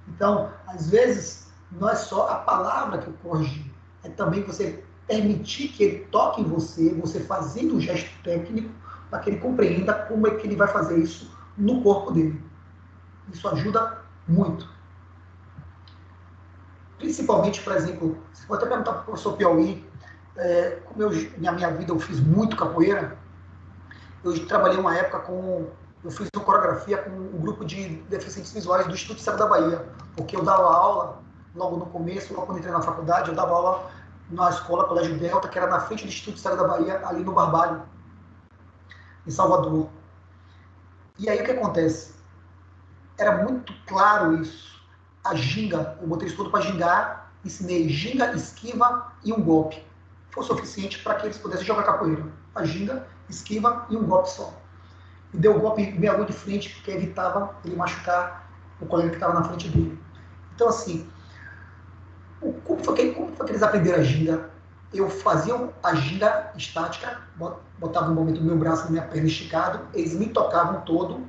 Então, às vezes, não é só a palavra que corrige, é também você permitir que ele toque em você, você fazendo o gesto técnico, para que ele compreenda como é que ele vai fazer isso no corpo dele. Isso ajuda muito. Principalmente, por exemplo, você pode até perguntar para o professor Piauí, como na minha vida eu fiz muito capoeira, eu trabalhei uma época eu fiz uma coreografia com um grupo de deficientes visuais do Instituto Cego da Bahia, porque eu dava aula, logo no começo, logo quando entrei na faculdade, eu dava aula na escola Colégio Delta, que era na frente do Instituto Cego da Bahia, ali no Barbalho, em Salvador. E aí o que acontece? Era muito claro isso. A ginga, eu botei isso tudo para gingar, ensinei ginga, esquiva e um golpe. Foi o suficiente para que eles pudessem jogar capoeira. A ginga, esquiva e um golpe só. E deu o golpe meia lua de frente, porque evitava ele machucar o colega que estava na frente dele. Então, assim, como foi que eles aprenderam a ginga? Eu fazia a ginga estática, botava um momento o meu braço na minha perna esticado, eles me tocavam todo,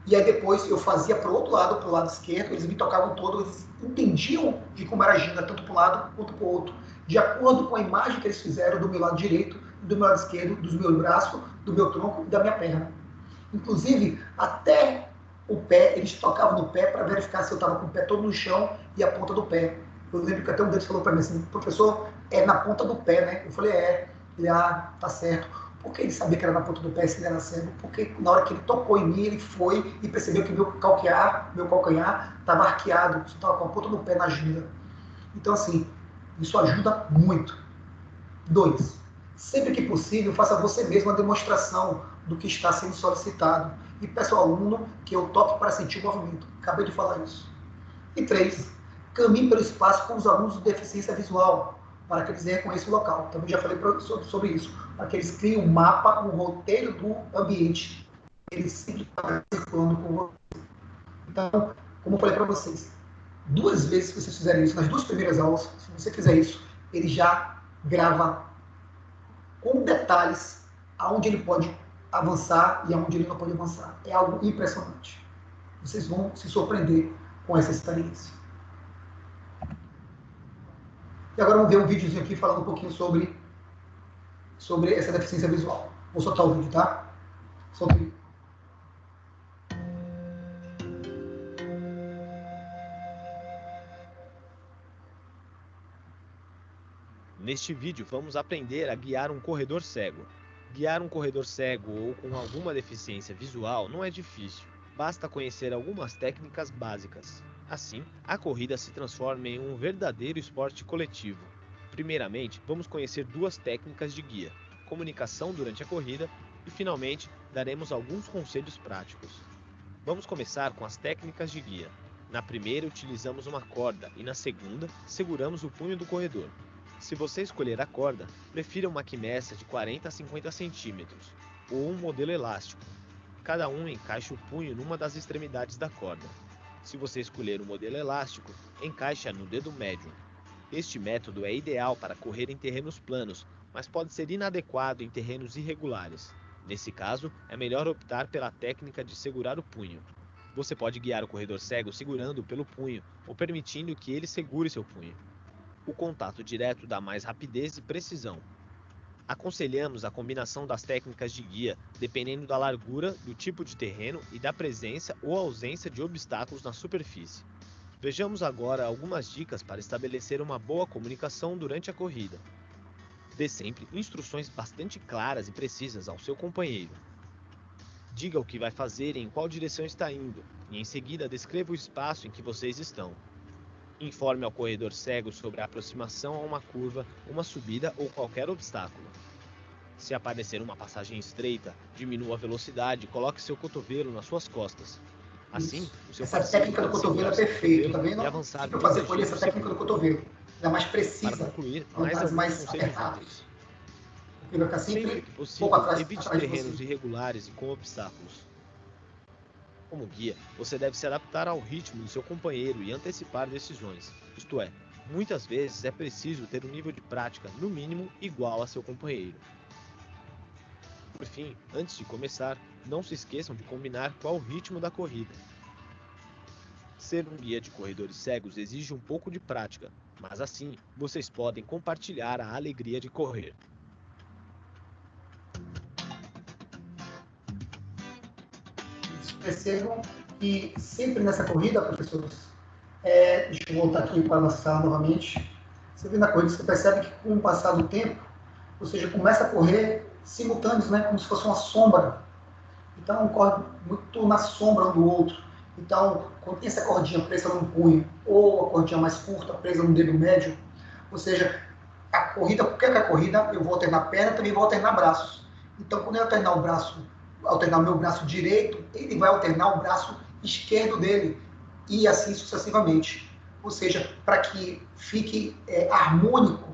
e aí depois eu fazia para o outro lado, para o lado esquerdo, eles me tocavam todo, eles entendiam de como era a ginga, tanto para um lado quanto para o outro, de acordo com a imagem que eles fizeram do meu lado direito, do meu lado esquerdo, dos meus braços, do meu tronco e da minha perna. Inclusive, até o pé, eles tocavam no pé para verificar se eu estava com o pé todo no chão e a ponta do pé. Eu lembro que até um deles falou para mim assim, professor, é na ponta do pé, né? Eu falei, Ele, tá certo. Por que ele sabia que era na ponta do pé se ele era cego? Porque na hora que ele tocou em mim, ele foi e percebeu que meu calcanhar estava arqueado, estava com a ponta do pé na ginga. Então, assim, isso ajuda muito. 2. Sempre que possível, faça você mesmo a demonstração do que está sendo solicitado. E peça ao aluno que eu toque para sentir o movimento. Acabei de falar isso. E 3. Caminhe pelo espaço com os alunos de deficiência visual, para que eles reconheçam o local. Também já falei sobre isso. Para que eles criem um mapa, um roteiro do ambiente. Eles sempre estão circulando com você. Então, como eu falei para vocês, 2 vezes que vocês fizerem isso, nas 2 primeiras aulas, se você fizer isso, ele já grava com detalhes aonde ele pode avançar e aonde ele não pode avançar. É algo impressionante. Vocês vão se surpreender com essa experiência. E agora vamos ver um videozinho aqui falando um pouquinho sobre essa deficiência visual. Vou soltar o vídeo, tá? Solta o vídeo. Neste vídeo vamos aprender a guiar um corredor cego. Guiar um corredor cego ou com alguma deficiência visual não é difícil, basta conhecer algumas técnicas básicas. Assim, a corrida se transforma em um verdadeiro esporte coletivo. Primeiramente, vamos conhecer 2 técnicas de guia, comunicação durante a corrida e, finalmente, daremos alguns conselhos práticos. Vamos começar com as técnicas de guia. Na primeira, utilizamos uma corda e na segunda, seguramos o punho do corredor. Se você escolher a corda, prefira uma que meça de 40 a 50 centímetros, ou um modelo elástico. Cada um encaixa o punho numa das extremidades da corda. Se você escolher o modelo elástico, encaixa no dedo médio. Este método é ideal para correr em terrenos planos, mas pode ser inadequado em terrenos irregulares. Nesse caso, é melhor optar pela técnica de segurar o punho. Você pode guiar o corredor cego segurando pelo punho, ou permitindo que ele segure seu punho. O contato direto dá mais rapidez e precisão. Aconselhamos a combinação das técnicas de guia, dependendo da largura, do tipo de terreno e da presença ou ausência de obstáculos na superfície. Vejamos agora algumas dicas para estabelecer uma boa comunicação durante a corrida. Dê sempre instruções bastante claras e precisas ao seu companheiro. Diga o que vai fazer e em qual direção está indo, e em seguida descreva o espaço em que vocês estão. Informe ao corredor cego sobre a aproximação a uma curva, uma subida ou qualquer obstáculo. Se aparecer uma passagem estreita, diminua a velocidade e coloque seu cotovelo nas suas costas. Assim, o seu essa técnica do cotovelo é perfeita, tá vendo? E avançar eu fazer com ele essa técnica do cotovelo. Ela é mais precisa. Para concluir, mais apertados. Ele vai ficar sempre que possível, evite terrenos irregulares e com obstáculos. Como guia, você deve se adaptar ao ritmo do seu companheiro e antecipar decisões. Isto é, muitas vezes é preciso ter um nível de prática, no mínimo, igual a seu companheiro. Por fim, antes de começar, não se esqueçam de combinar qual o ritmo da corrida. Ser um guia de corredores cegos exige um pouco de prática, mas assim vocês podem compartilhar a alegria de correr. Percebam que sempre nessa corrida, professores, deixa eu voltar aqui para a nossa sala novamente. Você vê na corrida, você percebe que com o passar do tempo, ou seja, começa a correr simultâneos, né, como se fosse uma sombra. Então, corre muito na sombra um do outro. Então, quando tem essa cordinha presa num punho, ou a cordinha mais curta presa no dedo médio, ou seja, a corrida, porque a corrida eu vou alternar perna, também vou alternar braços. Então, quando eu alternar o meu braço direito, ele vai alternar o braço esquerdo dele, e assim sucessivamente. Ou seja, para que fique harmônico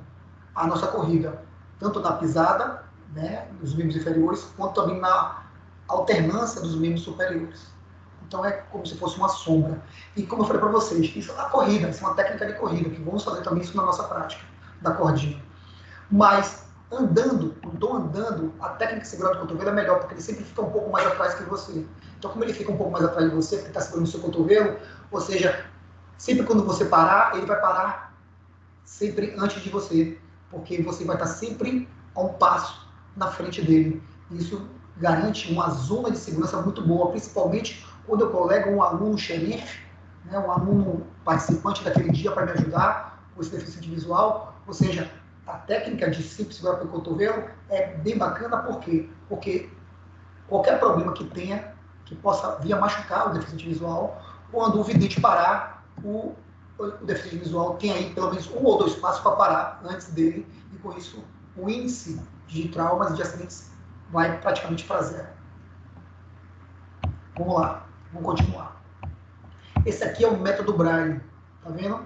a nossa corrida, tanto na pisada, né, dos membros inferiores, quanto também na alternância dos membros superiores. Então é como se fosse uma sombra. E como eu falei para vocês, isso é uma corrida, isso é uma técnica de corrida, que vamos fazer também isso na nossa prática, da cordinha. Mas andando, quando estou andando, a técnica de segurar o cotovelo é melhor, porque ele sempre fica um pouco mais atrás que você. Então, como ele fica um pouco mais atrás de você, porque está segurando o seu cotovelo, ou seja, sempre quando você parar, ele vai parar sempre antes de você, porque você vai estar sempre a um passo na frente dele. Isso garante uma zona de segurança muito boa, principalmente quando eu colego um aluno xerife, né, um aluno participante daquele dia para me ajudar com esse deficiente visual. Ou seja, a técnica de sempre segurar pelo cotovelo é bem bacana, por quê? Porque qualquer problema que tenha, que possa vir a machucar o deficiente visual, quando o vidente parar, o deficiente visual tem aí pelo menos 1 ou 2 passos para parar antes dele, e com isso o índice de traumas e de acidentes vai praticamente para zero. Vamos lá, vamos continuar. Esse aqui é o método Braille, tá vendo?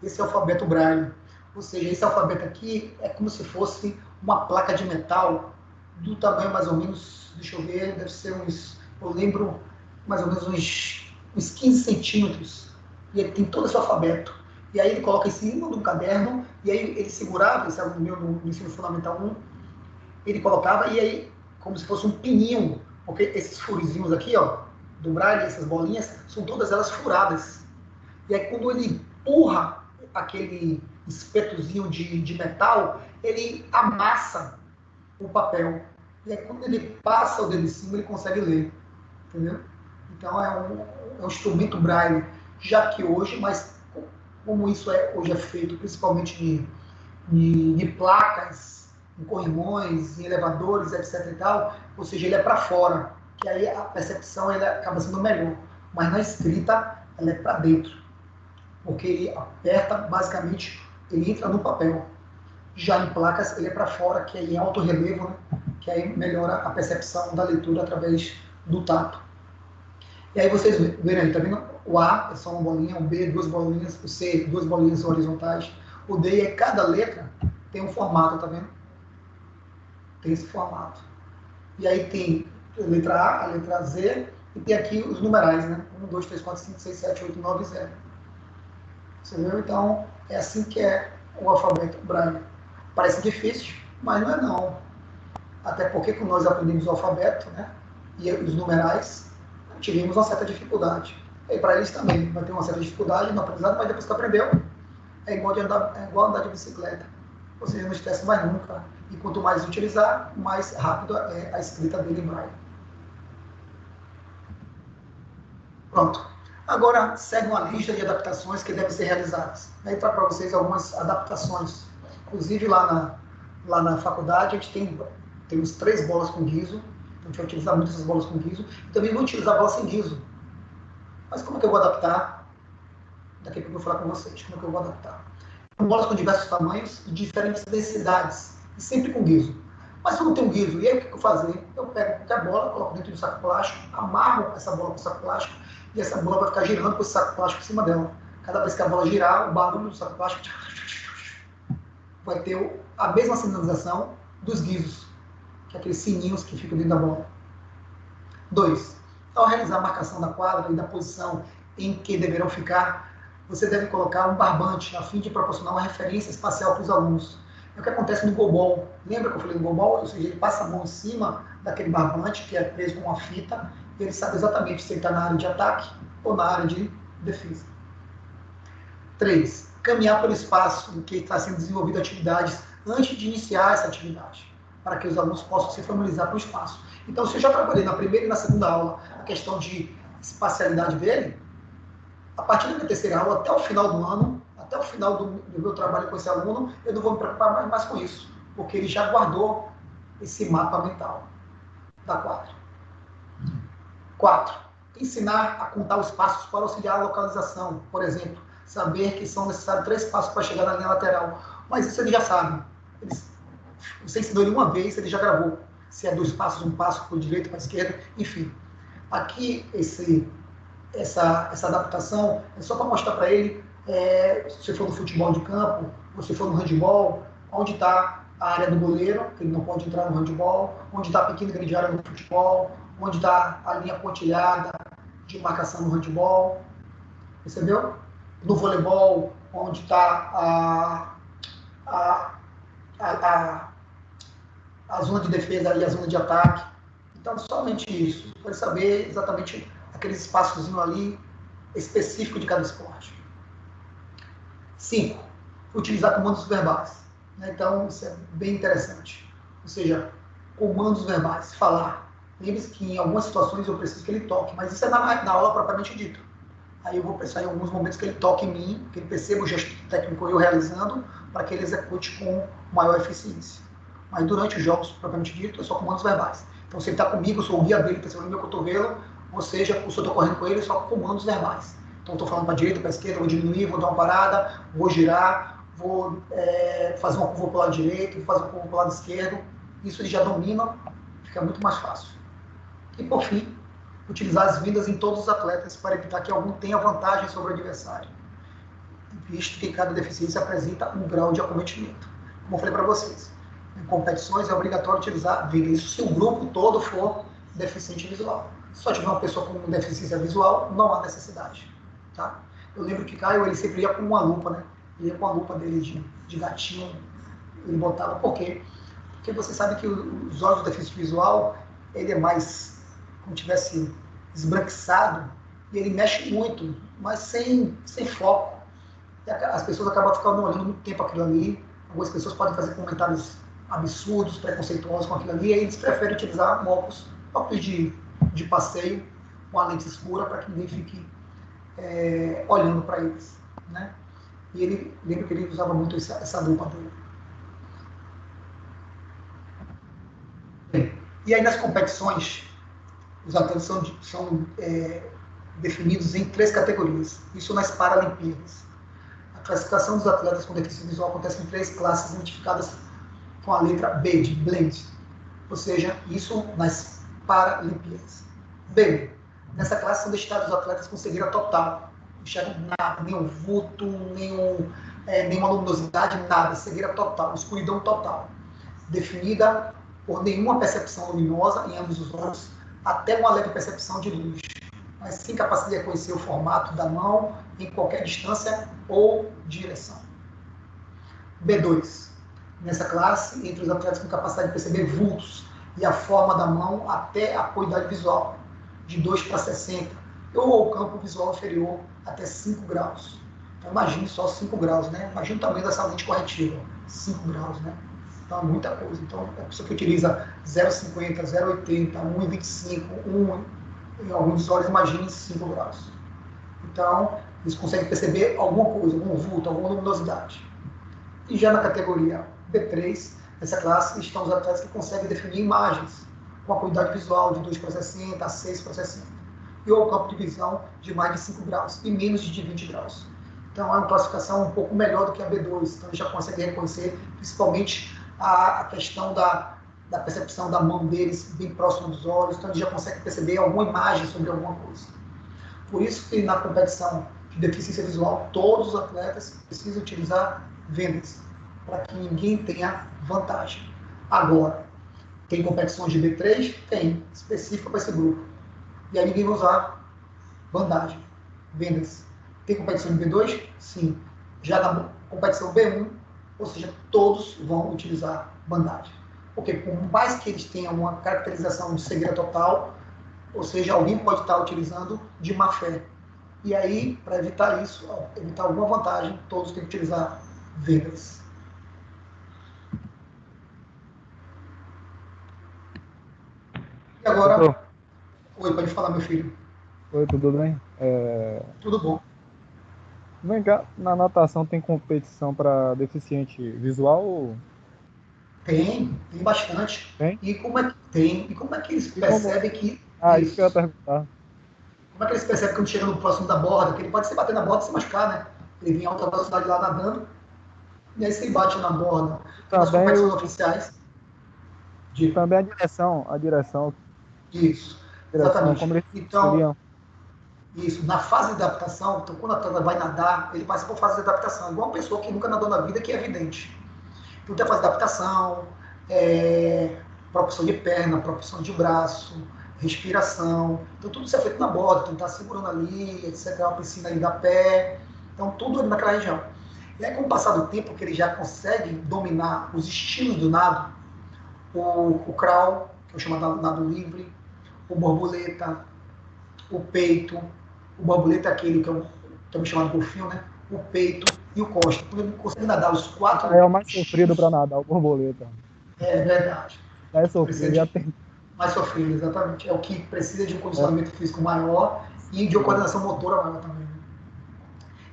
Esse é o alfabeto Braille. Ou seja, esse alfabeto aqui é como se fosse uma placa de metal do tamanho mais ou menos, deixa eu ver, deve ser uns, eu lembro, mais ou menos uns 15 centímetros. E ele tem todo esse alfabeto. E aí ele coloca em cima do caderno, e aí ele segurava, esse aluno meu no ensino fundamental 1, ele colocava, e aí, como se fosse um pininho, porque esses furizinhos aqui, ó, do Braille, essas bolinhas, são todas elas furadas. E aí quando ele empurra aquele espetozinho de metal, ele amassa o papel. E aí quando ele passa o dedo em cima, ele consegue ler. Entendeu? Então é um instrumento Braille, já que hoje, mas como isso hoje é feito principalmente de placas, em corrimões, em elevadores, etc e tal, ou seja, ele é para fora, que aí a percepção ele acaba sendo melhor, mas na escrita ela é para dentro, porque ele aperta, basicamente, ele entra no papel. Já em placas ele é para fora, que aí é alto relevo, né? Que aí melhora a percepção da leitura através do tato. E aí vocês verem aí, tá vendo? O A é só uma bolinha, o B 2 bolinhas, o C 2 bolinhas horizontais, o D é cada letra tem um formato, tá vendo? Tem esse formato. E aí tem a letra A, a letra Z, e tem aqui os numerais, né? 1, 2, 3, 4, 5, 6, 7, 8, 9, 0. Você viu? Então, é assim que é o alfabeto Braille. Parece difícil, mas não é não. Até porque quando nós aprendemos o alfabeto, né? E os numerais, tivemos uma certa dificuldade. E para eles também vai ter uma certa dificuldade no aprendizado, mas depois que aprendeu, é igual andar de bicicleta. Ou seja, não esquece mais nunca. E quanto mais utilizar, mais rápido é a escrita dele em Braille. Pronto. Agora segue uma lista de adaptações que devem ser realizadas. Aí trago para vocês algumas adaptações. Inclusive lá na faculdade a gente temos 3 bolas com guiso. A gente vai utilizar muito essas bolas com guiso. Também vou utilizar bolas sem guiso. Mas como que eu vou adaptar? Daqui a pouco eu vou falar com vocês como que eu vou adaptar. Bolas com diversos tamanhos e diferentes densidades. E sempre com guiso. Mas se eu não tenho guiso, e aí o que eu fazer? Eu pego qualquer bola, coloco dentro de um saco plástico, amarro essa bola com o saco plástico, e essa bola vai ficar girando com esse saco plástico em cima dela. Cada vez que a bola girar, o barulho do saco plástico vai ter a mesma sinalização dos guizos, que é aqueles sininhos que ficam dentro da bola. 2. Ao realizar a marcação da quadra e da posição em que deverão ficar, você deve colocar um barbante a fim de proporcionar uma referência espacial para os alunos. É o que acontece no goalball. Lembra que eu falei no goalball? Ou seja, ele passa a mão em cima daquele barbante, que é preso com uma fita, e ele sabe exatamente se ele está na área de ataque ou na área de defesa. 3. Caminhar pelo espaço em que está sendo desenvolvida atividades antes de iniciar essa atividade, para que os alunos possam se familiarizar com o espaço. Então, se eu já trabalhei na primeira e na segunda aula a questão de espacialidade dele, a partir da minha terceira aula, até o final do ano, até o final do meu trabalho com esse aluno, eu não vou me preocupar mais com isso, porque ele já guardou esse mapa mental da quadra. 4. Ensinar a contar os passos para auxiliar a localização. Por exemplo, saber que são necessários 3 passos para chegar na linha lateral. Mas isso ele já sabe. Você ensinou ele uma vez, ele já gravou. Se é 2 passos, 1 passo para a direita, para a esquerda, enfim. Aqui, essa adaptação é só para mostrar para ele, se for no futebol de campo, ou se for no handebol, onde está a área do goleiro, que ele não pode entrar no handebol, onde está a pequena e grande área no futebol, onde está a linha pontilhada de marcação no handebol, percebeu? No voleibol, onde está a zona de defesa e a zona de ataque. Então, somente isso, para saber exatamente aquele espaçozinho ali específico de cada esporte. 5. Utilizar comandos verbais. Então, isso é bem interessante. Ou seja, comandos verbais, falar. Lembre-se que em algumas situações eu preciso que ele toque, mas isso é na aula propriamente dito. Aí eu vou pensar em alguns momentos que ele toque em mim, que ele perceba o gesto técnico eu realizando, para que ele execute com maior eficiência. Mas durante os jogos propriamente dito, é só comandos verbais. Então, se ele está comigo, eu sou o guia dele, percebendo meu cotovelo, ou seja, se eu estou correndo com ele, só comandos verbais. Então, estou falando para a direita, para a esquerda, vou diminuir, vou dar uma parada, vou girar, vou fazer uma curva para o lado direito, vou fazer uma curva para o lado esquerdo. Isso ele já domina, fica muito mais fácil. E, por fim, utilizar as vindas em todos os atletas para evitar que algum tenha vantagem sobre o adversário, visto que cada deficiência apresenta um grau de acometimento. Como eu falei para vocês, em competições é obrigatório utilizar vinda. Isso se o grupo todo for deficiente visual. Se só tiver uma pessoa com deficiência visual, não há necessidade. Tá? Eu lembro que Caio, ele sempre ia com uma lupa, né? Ele ia com a lupa dele de gatinho, ele botava. Por quê? Porque você sabe que os olhos do deficiente visual, ele é mais, como tivesse esbranquiçado, e ele mexe muito, mas sem foco. E as pessoas acabam ficando olhando muito tempo aquilo ali. Algumas pessoas podem fazer comentários absurdos, preconceituosos com aquilo ali, e aí eles preferem utilizar óculos de passeio com a lente escura para que ninguém fique olhando para eles, né? E ele, lembra que ele usava muito essa lupa dele. Bem, e aí nas competições, os atletas são definidos em 3 categorias, isso nas Paralimpíadas. A classificação dos atletas com deficiência visual acontece em 3 classes identificadas com a letra B, de blend, ou seja, isso nas Paralimpíadas. B, nessa classe são destinados os atletas com cegueira total, não enxergam nada, nenhum vulto, nenhuma luminosidade, nada, cegueira total, escuridão total, definida por nenhuma percepção luminosa em ambos os olhos, até uma leve percepção de luz, mas sem capacidade de reconhecer o formato da mão em qualquer distância ou direção. B2. Nessa classe, entre os atletas com capacidade de perceber vultos e a forma da mão até a acuidade visual, de 2 para 60, ou o campo visual inferior até 5 graus. Então, imagine só 5 graus, né? Imagine o tamanho dessa lente corretiva, 5 graus, né? Então, é muita coisa. Então, a pessoa que utiliza 0,50, 0,80, 1,25, 1, em alguns olhos, imagine 5 graus. Então, eles conseguem perceber alguma coisa, algum vulto, alguma luminosidade. E já na categoria B3, nessa classe, estão os atletas que conseguem definir imagens com a acuidade visual de 2 para 60 a 6 para 60. E ou campo de visão de mais de 5 graus e menos de 20 graus. Então, é uma classificação um pouco melhor do que a B2. Então, eles já conseguem reconhecer, principalmente, a questão da percepção da mão deles bem próxima dos olhos. Então, eles já conseguem perceber alguma imagem sobre alguma coisa. Por isso que, na competição de deficiência visual, todos os atletas precisam utilizar vendas, para que ninguém tenha vantagem. Agora, tem competições de B3? Tem, específica para esse grupo. E aí ninguém vai usar bandagem. Vendas. Tem competição de B2? Sim. Já na competição B1, ou seja, todos vão utilizar bandagem. Porque por mais que eles tenham uma caracterização de cegueira total, ou seja, alguém pode estar utilizando de má fé. E aí, para evitar isso, evitar alguma vantagem, todos têm que utilizar vendas. E agora... Doutor. Oi, pode falar, meu filho. Oi, tudo bem? Tudo bom. Vem cá, na natação tem competição para deficiente visual? Ou... Tem bastante. Tem? E como é que tem? E como é que eles percebem que... Isso que eu ia perguntar. Como é que eles percebem quando chega no próximo da borda? Que ele pode se bater na borda e se machucar, né? Ele vem em alta velocidade lá nadando, e aí se ele bate na borda. Nas competições oficiais... Também a direção. Isso, exatamente. Como eles então, isso, na fase de adaptação, então quando a atleta vai nadar, ele passa por fase de adaptação, igual uma pessoa que nunca nadou na vida, que é evidente. Então tem a fase de adaptação, propulsão de perna, propulsão de braço, respiração. Então tudo isso é feito na borda, então tá segurando ali, etc. Uma piscina ali da pé. Então tudo ali naquela região. E aí com o passar do tempo, que ele já consegue dominar os estilos do nado, o crawl, que é o chamado nado livre, o borboleta, o peito, o borboleta é aquele que é também chamado golfinho, né? O peito e o costa. Quando ele consegue nadar os 4... É o mais sofrido para nadar, o borboleta. É verdade. É sofrido, mais sofrido, exatamente. É o que precisa de um condicionamento físico maior e de uma coordenação motora maior também.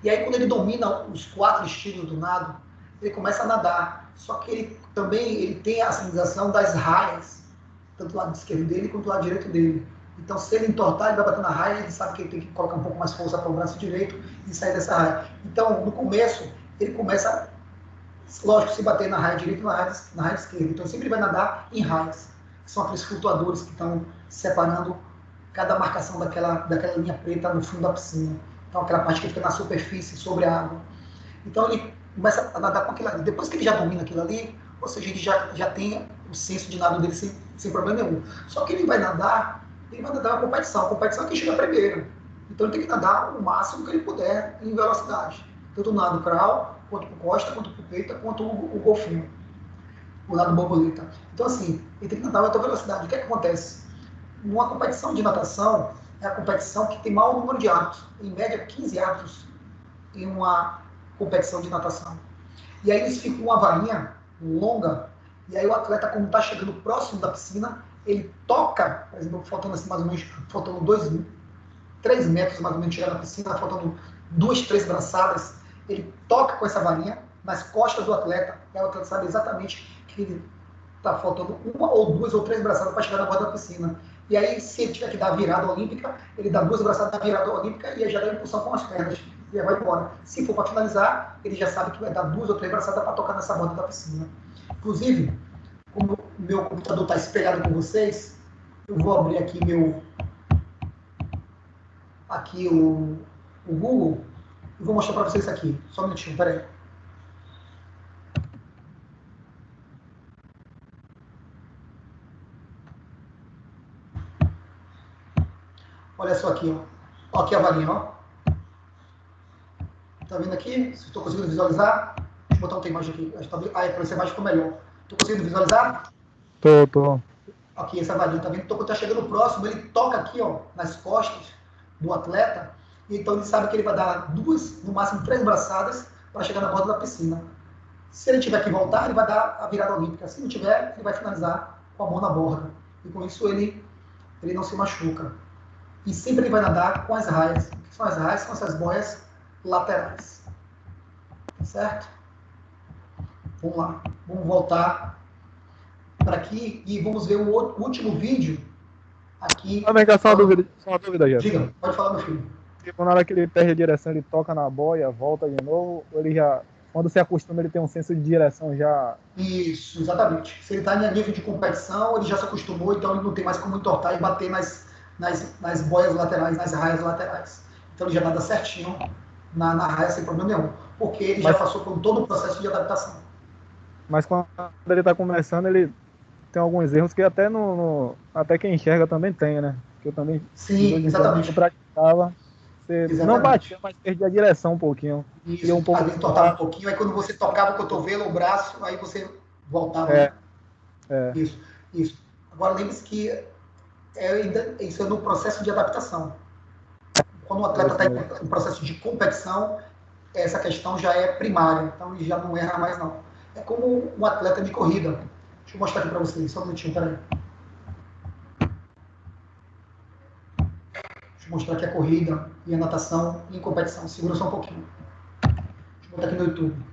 E aí, quando ele domina os 4 estilos do nado, ele começa a nadar. Só que ele também tem a sinalização das raias, tanto do lado esquerdo dele quanto do lado direito dele. Então, se ele entortar, ele vai bater na raia, ele sabe que ele tem que colocar um pouco mais força para o braço direito e sair dessa raia. Então, no começo, ele começa, lógico, se bater na raia direita e na raia esquerda. Então, sempre vai nadar em raias, que são aqueles flutuadores que estão separando cada marcação daquela linha preta no fundo da piscina. Então, aquela parte que fica na superfície, sobre a água. Então, ele começa a nadar com aquilo ali. Depois que ele já domina aquilo ali, ou seja, ele já tem o senso de nado dele sem problema nenhum. Só que ele vai nadar uma competição. A competição é quem chega primeiro. Então ele tem que nadar o máximo que ele puder em velocidade. Tanto o nado crawl, quanto o costa, quanto o peita, quanto o golfinho. O nado borboleta. Então assim, ele tem que nadar a alta velocidade. O que é que acontece? Numa competição de natação, é a competição que tem maior número de árbitros. Em média, 15 árbitros em uma competição de natação. E aí eles ficam com uma varinha longa, e aí o atleta, quando está chegando próximo da piscina, ele toca, por exemplo, faltando assim, mais ou menos, faltando 3 metros mais ou menos de chegar na piscina, faltando 2, 3 braçadas, ele toca com essa varinha nas costas do atleta, e o atleta sabe exatamente que ele está faltando 1 ou 2 ou 3 braçadas para chegar na borda da piscina. E aí, se ele tiver que dar a virada olímpica, ele dá 2 braçadas na virada olímpica e aí já dá impulsão com as pernas. E aí vai embora. Se for para finalizar, ele já sabe que vai dar 2 ou 3 braçadas para tocar nessa borda da piscina. Inclusive, como o meu computador está espelhado com vocês, eu vou abrir aqui o Google e vou mostrar para vocês aqui. Só um minutinho, peraí. Olha só aqui, ó. Ó aqui a varinha, ó. Tá vendo aqui? Se estou conseguindo visualizar. Deixa eu botar outra imagem aqui. Ah, para essa imagem ficou melhor. Estou conseguindo visualizar? Tô. Aqui, essa varinha, tá vendo? Então, quando tá chegando próximo, ele toca aqui, ó, nas costas do atleta. E então ele sabe que ele vai dar 2, no máximo 3 braçadas para chegar na borda da piscina. Se ele tiver que voltar, ele vai dar a virada olímpica. Se não tiver, ele vai finalizar com a mão na borda. E com isso ele não se machuca. E sempre ele vai nadar com as raias. O que são as raias? São essas boias laterais. Certo? Vamos lá. Vamos voltar para aqui e vamos ver o último vídeo aqui. Só uma dúvida, Jefferson. Diga, pode falar, meu filho. Tipo, na hora que ele perde a direção, ele toca na boia, volta de novo, ou ele já, quando se acostuma, ele tem um senso de direção já... Isso, exatamente. Se ele está em nível de competição, ele já se acostumou, então ele não tem mais como entortar e bater nas boias laterais, nas raias laterais. Então ele já nada certinho na raia sem problema nenhum, porque ele já passou por todo o processo de adaptação. Mas quando ele está começando, ele tem alguns erros que até até quem enxerga também tem, né? Que eu também Sim, exatamente. eu praticava. Você não Exatamente. batia, mas perdia a direção um pouquinho. Isso, Ia um pouco às vezes tortava um pouquinho, aí quando você tocava o cotovelo, o braço, aí você voltava, né? Isso. Agora lembre-se que isso é no processo de adaptação. Quando o atleta está em processo de competição, essa questão já é primária, então ele já não erra mais não. É como um atleta de corrida. Deixa eu mostrar aqui para vocês, só um minutinho, peraí. Deixa eu mostrar aqui a corrida e a natação em competição. Segura só um pouquinho. Deixa eu botar aqui no YouTube.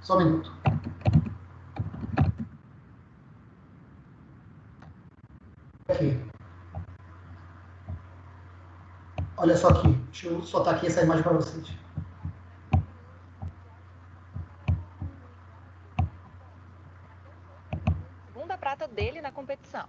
Só um minuto. Aqui. Olha só aqui. Deixa eu soltar aqui essa imagem para vocês. Segunda prata dele na competição.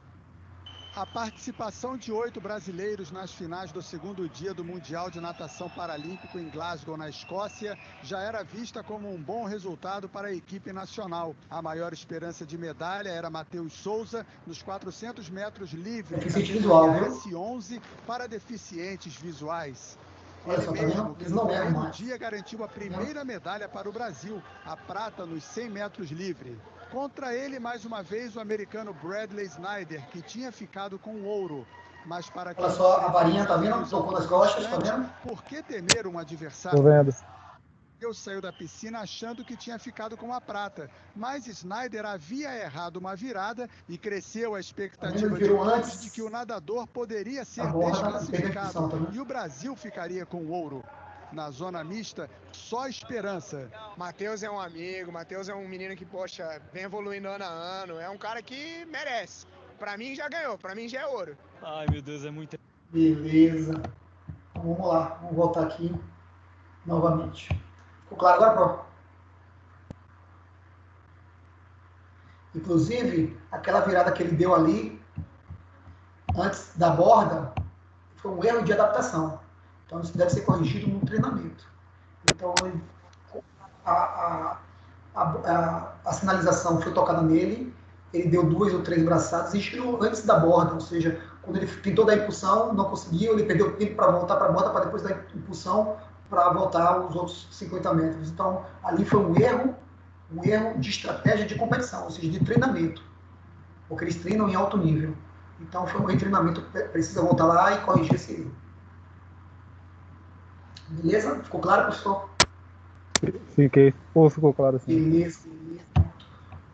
A participação de 8 brasileiros nas finais do segundo dia do Mundial de Natação Paralímpico em Glasgow, na Escócia, já era vista como um bom resultado para a equipe nacional. A maior esperança de medalha era Matheus Souza nos 400 metros livres, S11 para deficientes visuais. Ele mesmo, que no primeiro dia garantiu a primeira medalha para o Brasil, a prata nos 100 metros livre. Contra ele, mais uma vez, o americano Bradley Snyder, que tinha ficado com o ouro. Mas para olha só, a varinha, tá vendo? Tocou nas costas, tá vendo? Por que temer um adversário? Tô vendo. Eu saiu da piscina achando que tinha ficado com a prata, mas Snyder havia errado uma virada e cresceu a expectativa de todos de que o nadador poderia ser desclassificado e o Brasil ficaria com o ouro. Na zona mista, só esperança. Matheus é um amigo, Matheus é um menino que, poxa, vem evoluindo ano a ano, é um cara que merece. Pra mim já ganhou, pra mim já é ouro. Ai, meu Deus, é muito... Beleza. Então, vamos lá, vamos voltar aqui novamente. Ficou claro agora, Pro? Inclusive, aquela virada que ele deu ali, antes da borda, foi um erro de adaptação. Então, isso deve ser corrigido no treinamento. Então, a sinalização foi tocada nele, ele deu 2 ou 3 braçadas e girou antes da borda, ou seja, quando ele tentou dar impulsão, não conseguiu, ele perdeu tempo para voltar para a borda, para depois dar impulsão para voltar os outros 50 metros. Então, ali foi um erro de estratégia de competição, ou seja, de treinamento, porque eles treinam em alto nível. Então, foi um retreinamento, precisa voltar lá e corrigir esse erro. Beleza? Ficou claro, professor? Fiquei. Pô, ficou claro assim. Beleza.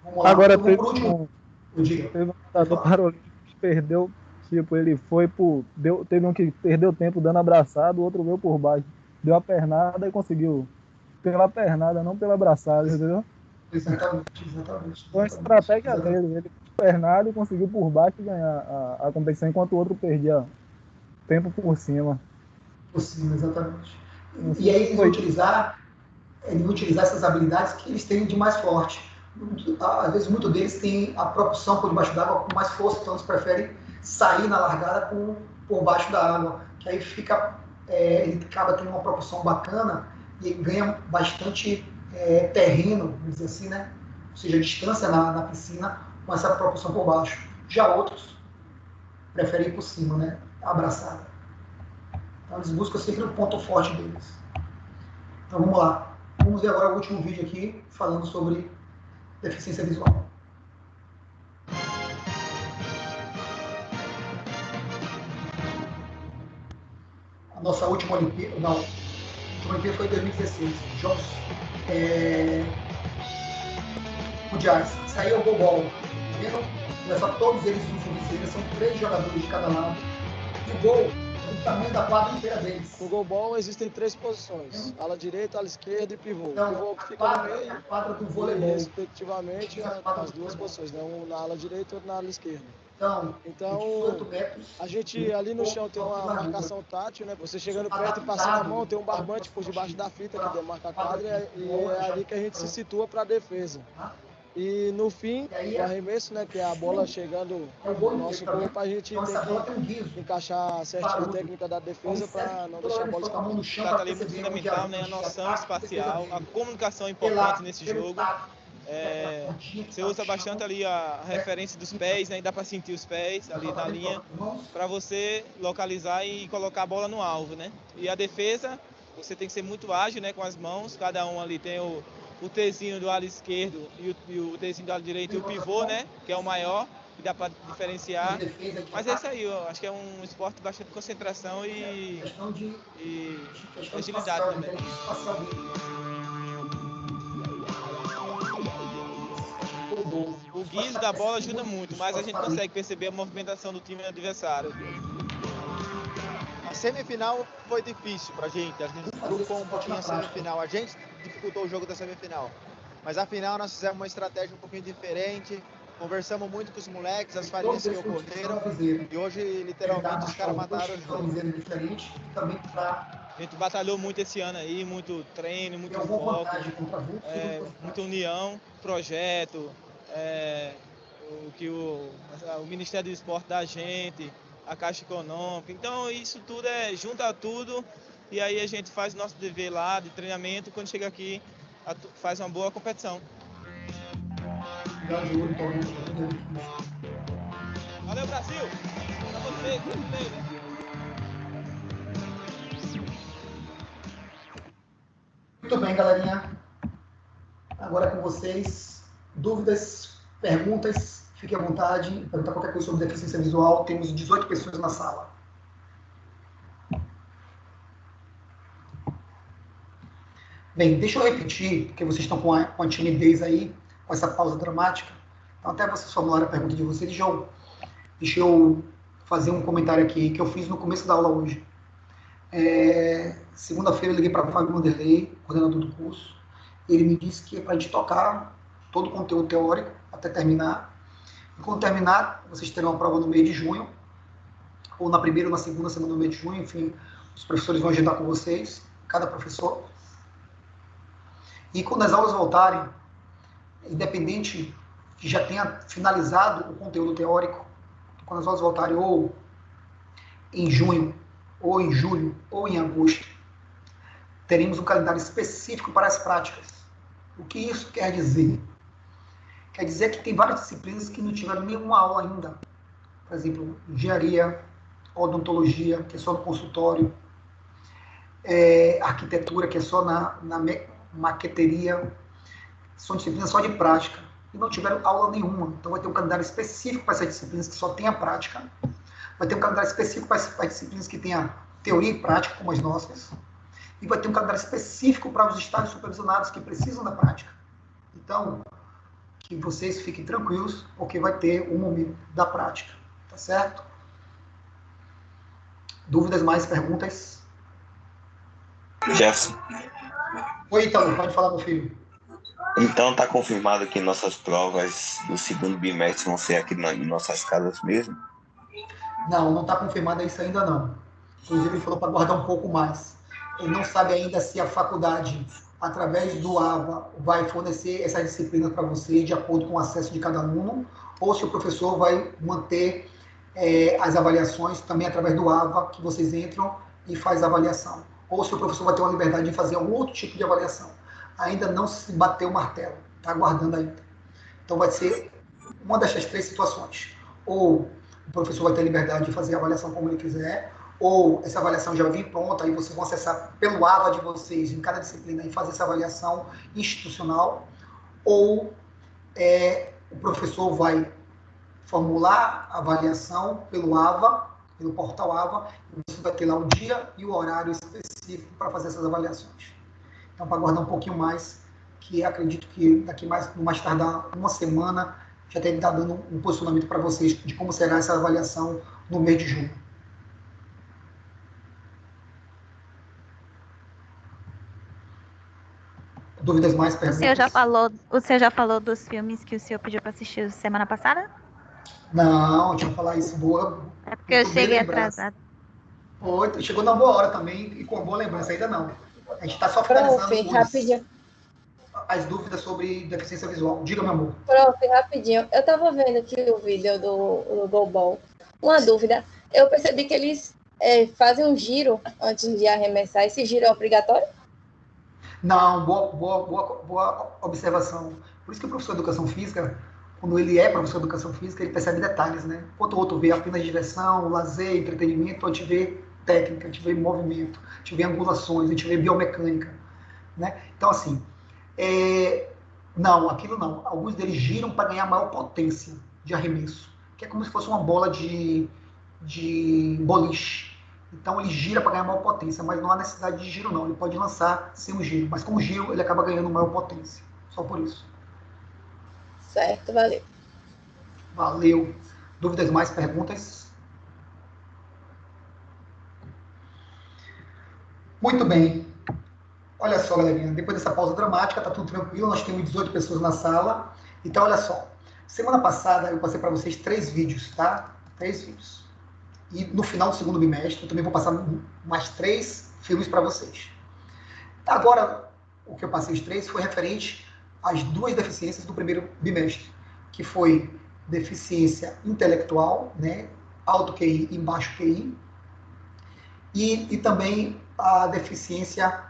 Vamos lá. Agora então, teve um nadador paralímpico que perdeu, tipo, ele foi teve um que perdeu tempo dando abraçado, o outro veio por baixo. Deu a pernada e conseguiu. Pela pernada, não pela abraçada, entendeu? Exatamente. Então a estratégia dele, ele pernada e conseguiu por baixo ganhar a competição, enquanto o outro perdia tempo por cima. Por cima, exatamente. E aí eles vão utilizar essas habilidades que eles têm de mais forte. Às vezes, muitos deles têm a propulsão por debaixo d'água com mais força, então eles preferem sair na largada por baixo da água, que aí ele acaba tendo uma propulsão bacana e ganha bastante terreno, vamos dizer assim, né? Ou seja, distância na piscina com essa propulsão por baixo. Já outros preferem ir por cima, né? Abraçada. Então, eles buscam sempre o ponto forte deles. Então, vamos lá. Vamos ver agora o último vídeo aqui, falando sobre deficiência visual. A nossa última Olimpíada, não, a última Olimpíada foi em 2016, Jogos Mundiais. Saiu o goalball, tá vendo? Olha só, todos eles usam viseira, são 3 jogadores de cada lado. E o gol o tamanho da quadra inteira deles. No goalball existem 3 posições, ala direita, ala esquerda e pivô. Então, o pivô que fica no meio, a quadra do voleibol, respectivamente, as 2 posições, né? Um na ala direita e outro na ala esquerda. Então 18 metros, a gente ali no chão tem uma marcação tátil, né? Você chegando perto e passando a mão, tem um barbante por debaixo da fita que demarca a quadra e é ali que a gente se situa para a defesa. E no fim, o arremesso, né, que é a bola chegando no nosso corpo, a gente tem que encaixar certinho a técnica da defesa para não deixar a bola escapar. O dado ali é muito fundamental, né? A noção espacial, a comunicação é importante nesse jogo. Você usa bastante ali a referência dos pés, né? E dá para sentir os pés ali na linha, para você localizar e colocar a bola no alvo, né? E a defesa, você tem que ser muito ágil, né? Com as mãos, cada um ali tem o Tzinho do lado esquerdo e o Tzinho do lado direito e o pivô, né? Que é o maior, que dá para diferenciar. Mas é isso aí, eu acho que é um esporte de bastante concentração e agilidade também. O guiso da bola ajuda muito, mas a gente consegue perceber a movimentação do time adversário. A semifinal foi difícil pra gente, a gente grupou um pouquinho a semifinal, a gente dificultou o jogo da semifinal. Mas a final nós fizemos uma estratégia um pouquinho diferente, conversamos muito com os moleques, as farinhas que ocorreram, e hoje literalmente os caras mataram o jogo. A gente batalhou muito esse ano aí, muito treino, muito foco, muita união, projeto, o Ministério do Esporte da gente, a Caixa Econômica. Então isso tudo junta tudo e aí a gente faz o nosso dever lá de treinamento, quando chega aqui faz uma boa competição. Valeu, Brasil! Pra vocês, né? Muito bem, galerinha. Agora é com vocês. Dúvidas, perguntas, fiquem à vontade. Perguntar qualquer coisa sobre deficiência visual. Temos 18 pessoas na sala. Bem, deixa eu repetir, porque vocês estão com a timidez aí, com essa pausa dramática. Então, até vocês formularem a pergunta de vocês, deixa eu fazer um comentário aqui que eu fiz no começo da aula hoje. Segunda-feira eu liguei para o Fábio Vanderlei, coordenador do curso. Ele me disse que é para a gente tocar todo o conteúdo teórico até terminar. E quando terminar, vocês terão uma prova no mês de junho, ou na primeira ou na segunda semana do mês de junho, enfim, os professores vão agendar com vocês, cada professor. E quando as aulas voltarem, independente que já tenha finalizado o conteúdo teórico, quando as aulas voltarem ou em junho, ou em julho, ou em agosto, teremos um calendário específico para as práticas. O que isso quer dizer? Quer dizer que tem várias disciplinas que não tiveram nenhuma aula ainda. Por exemplo, engenharia, odontologia, que é só no consultório, arquitetura, que é só na maqueteria, são disciplinas só de prática, e não tiveram aula nenhuma. Então vai ter um calendário específico para essas disciplinas que só tem a prática, vai ter um calendário específico para as disciplinas que tem a teoria e prática, como as nossas, e vai ter um calendário específico para os estágios supervisionados que precisam da prática. Então, que vocês fiquem tranquilos, porque vai ter um momento da prática, tá certo? Dúvidas mais, perguntas? Jefferson. Oi, Italo, pode falar, meu filho. Então tá confirmado que nossas provas do segundo bimestre vão ser aqui em nossas casas mesmo? Não está confirmado isso ainda não. Inclusive ele falou para guardar um pouco mais. Ele não sabe ainda se a faculdade, através do AVA, vai fornecer essa disciplina para você de acordo com o acesso de cada aluno, ou se o professor vai manter as avaliações também através do AVA, que vocês entram e faz a avaliação. Ou se o professor vai ter uma liberdade de fazer algum outro tipo de avaliação. Ainda não se bateu o martelo, está aguardando ainda. Então vai ser uma dessas três situações. Ou o professor vai ter liberdade de fazer a avaliação como ele quiser, ou essa avaliação já vai vir pronta, aí vocês vão acessar pelo AVA de vocês em cada disciplina e fazer essa avaliação institucional, ou o professor vai formular a avaliação pelo AVA, pelo portal AVA, e você vai ter lá o dia e o horário específico para fazer essas avaliações. Então, para aguardar um pouquinho mais, que acredito que daqui mais tardar uma semana, já deve estar dando um posicionamento para vocês de como será essa avaliação no mês de junho. Dúvidas mais, perguntas? O senhor já falou dos filmes que o senhor pediu para assistir semana passada? Não, deixa eu falar isso. Boa. É porque eu cheguei atrasado. Oi, chegou na boa hora também e com boa lembrança. Ainda não. A gente está só finalizando. Rapidinho. as dúvidas sobre deficiência visual. Diga, meu amor. Prof, rapidinho. Eu tava vendo aqui o vídeo do Golbol. Uma dúvida. Eu percebi que eles fazem um giro antes de arremessar. Esse giro é obrigatório? Não, boa observação. Por isso que o professor de educação física, quando ele é professor de educação física, ele percebe detalhes, né? Enquanto o outro vê apenas diversão, lazer, entretenimento, a gente vê técnica, a gente vê movimento, a gente vê angulações, a gente vê biomecânica, né? Então, assim, não, aquilo não. Alguns deles giram para ganhar maior potência de arremesso, que é como se fosse uma bola de boliche. Então, ele gira para ganhar maior potência, mas não há necessidade de giro, não. Ele pode lançar sem o giro, mas com o giro ele acaba ganhando maior potência. Só por isso. Certo, valeu. Valeu. Dúvidas mais, perguntas? Muito bem. Olha só, galerinha, depois dessa pausa dramática, tá tudo tranquilo, nós temos 18 pessoas na sala. Então, olha só. Semana passada eu passei para vocês 3 vídeos, tá? 3 vídeos. E no final do segundo bimestre, eu também vou passar mais 3 filmes para vocês. Agora, o que eu passei os 3 foi referente às 2 deficiências do primeiro bimestre, que foi deficiência intelectual, né, alto QI e baixo QI, e também a deficiência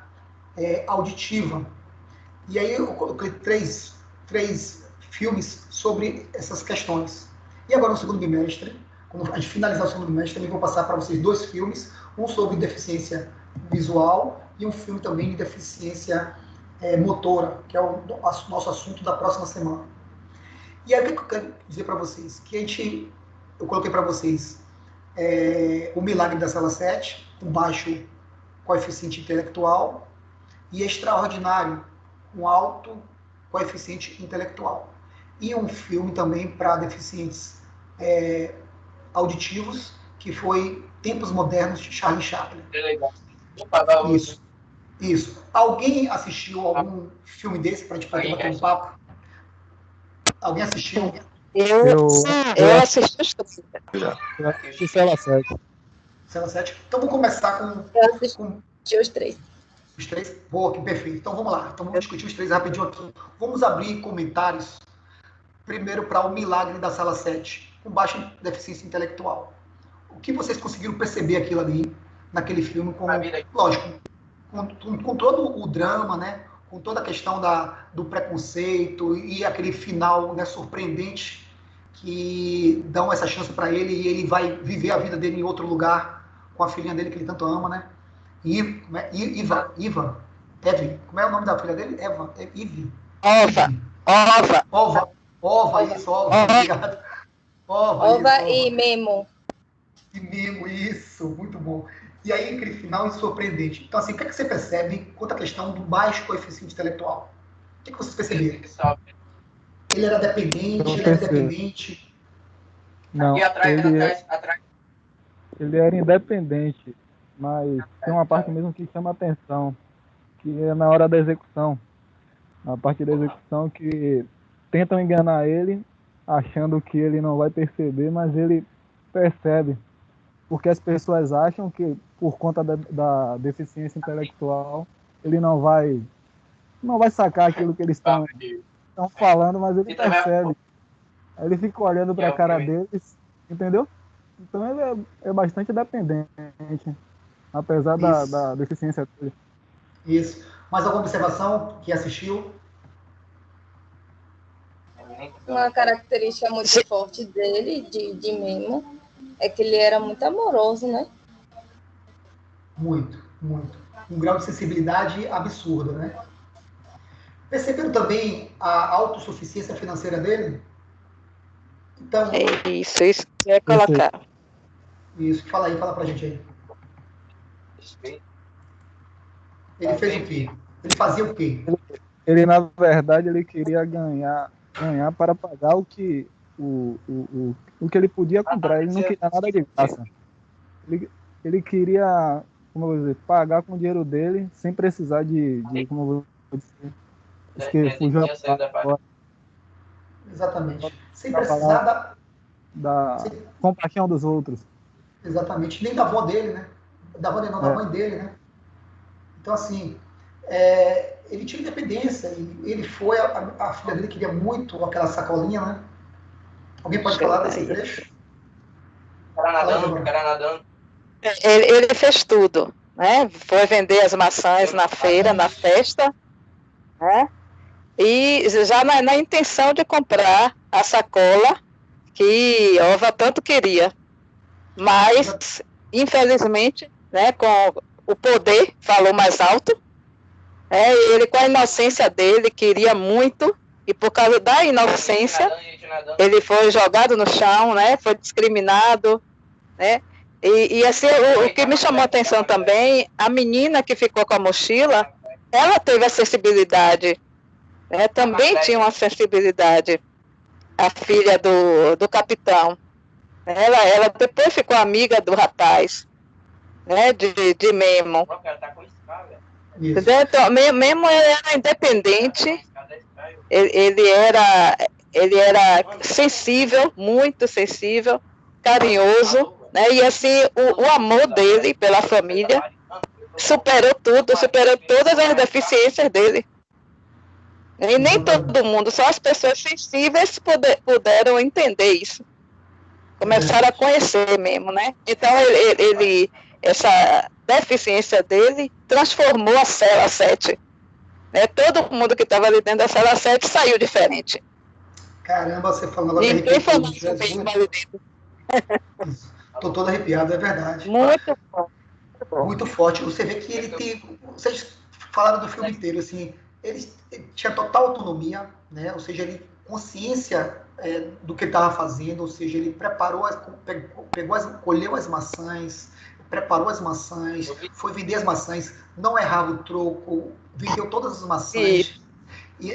auditiva. E aí eu coloquei 3 filmes sobre essas questões. E agora no segundo bimestre, quando a gente finalizar o segundo bimestre, também vou passar para vocês 2 filmes, um sobre deficiência visual e um filme também de deficiência motora, que é o nosso assunto da próxima semana. E aí o que eu quero dizer para vocês? Que eu coloquei para vocês o Milagre da Sala 7, com baixo coeficiente intelectual, e Extraordinário, com alto coeficiente intelectual. E um filme também para deficientes auditivos, que foi Tempos Modernos de Charlie Chaplin. Isso. Alguém assistiu algum filme desse para a gente poder bater um papo? Alguém assistiu? Eu assisti os 3. Eu assisti Cela 7. Cela 7. Então vamos começar com... Eu assisti os 3. Os 3? Boa, que perfeito. Então vamos lá. Então vamos discutir os 3 rapidinho aqui. Vamos abrir comentários primeiro para o Milagre da Sala 7, com baixa deficiência intelectual. O que vocês conseguiram perceber aquilo ali, naquele filme, lógico, com todo o drama, né? Com toda a questão do preconceito e aquele final, né, surpreendente, que dão essa chance para ele e ele vai viver a vida dele em outro lugar com a filhinha dele que ele tanto ama, né? Eve, como é o nome da filha dele? Eve. Ova, isso, obrigado. Ova e Memo. E Memo, isso, muito bom. E aí, aquele final é surpreendente. Então, assim, o que é que você percebe quanto à questão do baixo coeficiente intelectual? O que é que vocês perceberam? Ele era dependente, ele era independente? Não, ele era independente, mas tem uma parte mesmo que chama atenção, que é na hora da execução. Na parte da execução que tentam enganar ele, achando que ele não vai perceber, mas ele percebe. Porque as pessoas acham que, por conta da deficiência intelectual, ele não vai sacar aquilo que eles estão falando, mas ele percebe. Aí ele fica olhando para a cara deles, entendeu? Então ele é bastante dependente, apesar da deficiência dele. Isso. Mais alguma observação que assistiu? Uma característica muito forte dele, de Memo, é que ele era muito amoroso, né? Muito, muito. Um grau de sensibilidade absurdo, né? Perceberam também a autossuficiência financeira dele? Então, isso que eu ia colocar. Isso, fala pra gente aí. Ele fez o quê? Ele fazia o quê? Ele na verdade, ele queria ganhar para pagar o que ele podia comprar. Ele não queria nada de graça. Ele queria, como eu vou dizer, pagar com o dinheiro dele, sem precisar de como eu vou dizer, que fugiu a palavra. Exatamente. Sem precisar da compaixão dos outros. Exatamente. Nem da avó dele, né? Da avó dele, não, da mãe dele, né? Então, assim, ele tinha independência. Ele foi, a filha dele queria muito aquela sacolinha, né? Alguém pode falar desse trecho? Cara nadando. Ele fez tudo, né? Foi vender as maçãs na feira, na festa, né? E já na intenção de comprar a sacola que Ova tanto queria. Mas, infelizmente, né, com o poder falou mais alto, ele com a inocência dele queria muito, e por causa da inocência, ele foi jogado no chão, né, foi discriminado, né, e assim, o que me chamou a atenção também, a menina que ficou com a mochila, ela teve a sensibilidade, né, também tinha uma sensibilidade, a filha do capitão. Ela depois ficou amiga do rapaz, né, de Memo. Então, Memo era independente, ele era sensível, muito sensível, carinhoso, né, e assim, o amor dele pela família superou tudo, superou todas as deficiências dele. E nem todo mundo, só as pessoas sensíveis puderam entender isso. Começaram a conhecer mesmo, né? Então, essa deficiência dele transformou a cela 7. Né? Todo mundo que estava ali dentro da cela 7 saiu diferente. Caramba, você falando agora. Ninguém falou mesmo ali dentro. Estou todo arrepiado, é verdade. Muito forte. Muito forte. Você vê que ele tem... Vocês falaram do filme inteiro, assim, ele tinha total autonomia, né? Ou seja, ele consciência do que ele estava fazendo, ou seja, ele preparou, colheu as maçãs, preparou as maçãs, foi vender as maçãs, não errava o troco, vendeu todas as maçãs. E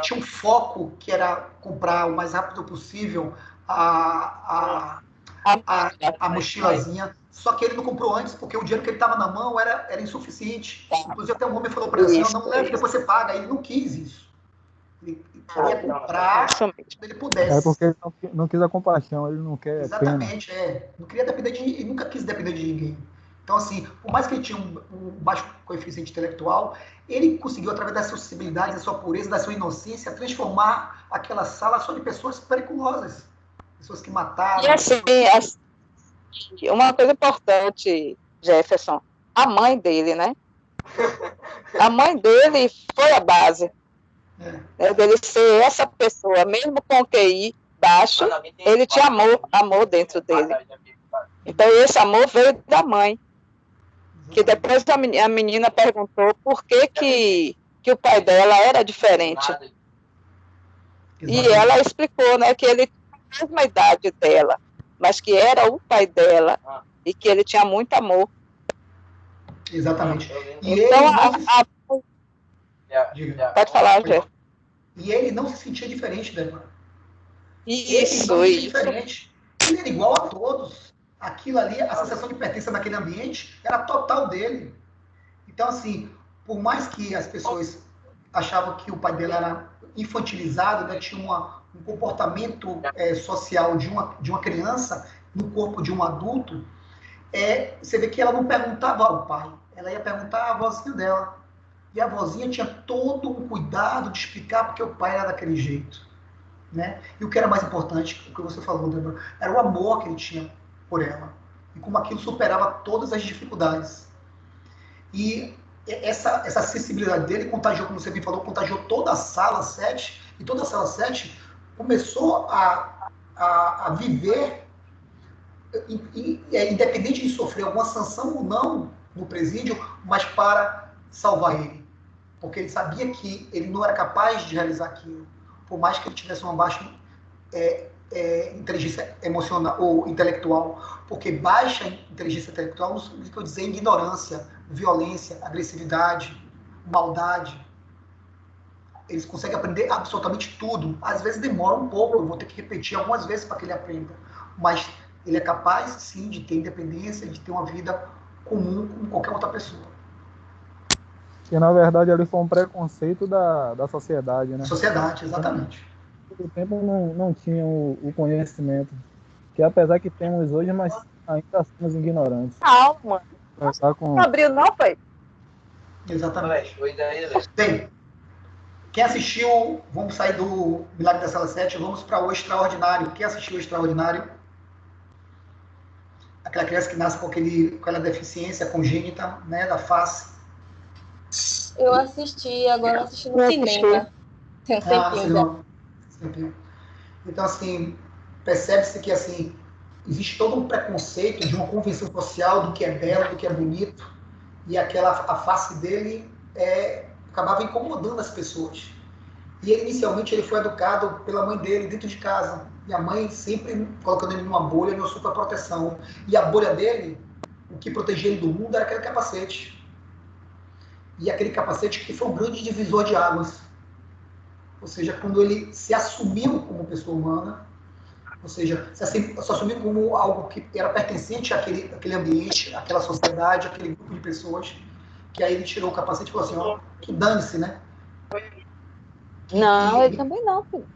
tinha um foco que era comprar o mais rápido possível a mochilazinha. Só que ele não comprou antes, porque o dinheiro que ele estava na mão era insuficiente. Inclusive, até um homem falou para ele assim, não leve, depois você paga. Ele não quis isso. Ele queria comprar quando ele pudesse. É porque ele não quis a compaixão, ele não quer Exatamente, pena. Não queria depender de ninguém, ele nunca quis depender de ninguém. Então, assim, por mais que ele tinha um baixo coeficiente intelectual, ele conseguiu, através da sua sensibilidade, da sua pureza, da sua inocência, transformar aquela sala só de pessoas periculosas. Pessoas que mataram. E assim, uma coisa importante, Jefferson, a mãe dele, né? A mãe dele foi a base. Dele ser essa pessoa, mesmo com o QI baixo, ele tinha amor dentro dele. Então esse amor veio da mãe. Que depois a menina perguntou por que o pai dela era diferente. E ela explicou, né, que ele tinha a mesma idade dela, mas que era o pai dela e que ele tinha muito amor. Exatamente. E então, pode falar, Jeff. E ele não se sentia diferente dela. Isso. Diferente. Ele era igual a todos. Aquilo ali, a sensação de pertença naquele ambiente era total dele. Então, assim, por mais que as pessoas achavam que o pai dela era infantilizado, né, tinha um comportamento social de uma criança no corpo de um adulto, você vê que ela não perguntava ao pai, ela ia perguntar à vozinha dela. E a vozinha tinha todo um cuidado de explicar porque o pai era daquele jeito. Né? E o que era mais importante, o que você falou, Débora, era o amor que ele tinha por ela. E como aquilo superava todas as dificuldades. E essa sensibilidade dele contagiou, como você bem falou, contagiou toda a sala 7, e toda a sala 7 começou a viver, independente de sofrer alguma sanção ou não no presídio, mas para salvar ele. Porque ele sabia que ele não era capaz de realizar aquilo, por mais que ele tivesse uma baixa inteligência emocional ou intelectual, porque baixa inteligência intelectual não significa dizer ignorância, violência, agressividade, maldade. Eles conseguem aprender absolutamente tudo. Às vezes demora um pouco, eu vou ter que repetir algumas vezes para que ele aprenda, mas ele é capaz, sim, de ter independência, de ter uma vida comum como qualquer outra pessoa. Que na verdade ali foi um preconceito da sociedade, né? Sociedade, exatamente. No tempo não tinha o conhecimento, que apesar que temos hoje, mas ainda somos ignorantes. Calma. Não abriu não, pai? Exatamente. Bem, quem assistiu, vamos sair do Milagre da Sala 7, vamos para o Extraordinário. Quem assistiu o Extraordinário? Aquela criança que nasce com aquela deficiência congênita, né, da face. Eu assisti, agora eu assisti no cinema. Tem um tempinho já. Então, assim, percebe-se que, assim, existe todo um preconceito de uma convenção social do que é belo, do que é bonito, e a face dele acabava incomodando as pessoas. E ele, inicialmente, ele foi educado pela mãe dele dentro de casa. E a mãe sempre colocando ele numa bolha, numa super proteção. E a bolha dele, o que protegia ele do mundo era aquele capacete. E aquele capacete que foi um grande divisor de águas. Ou seja, quando ele se assumiu como pessoa humana, ou seja, se assumiu como algo que era pertencente àquele ambiente, àquela sociedade, àquele grupo de pessoas, que aí ele tirou o capacete e falou assim, ó, que dane-se, né? Não, eu também não, filho.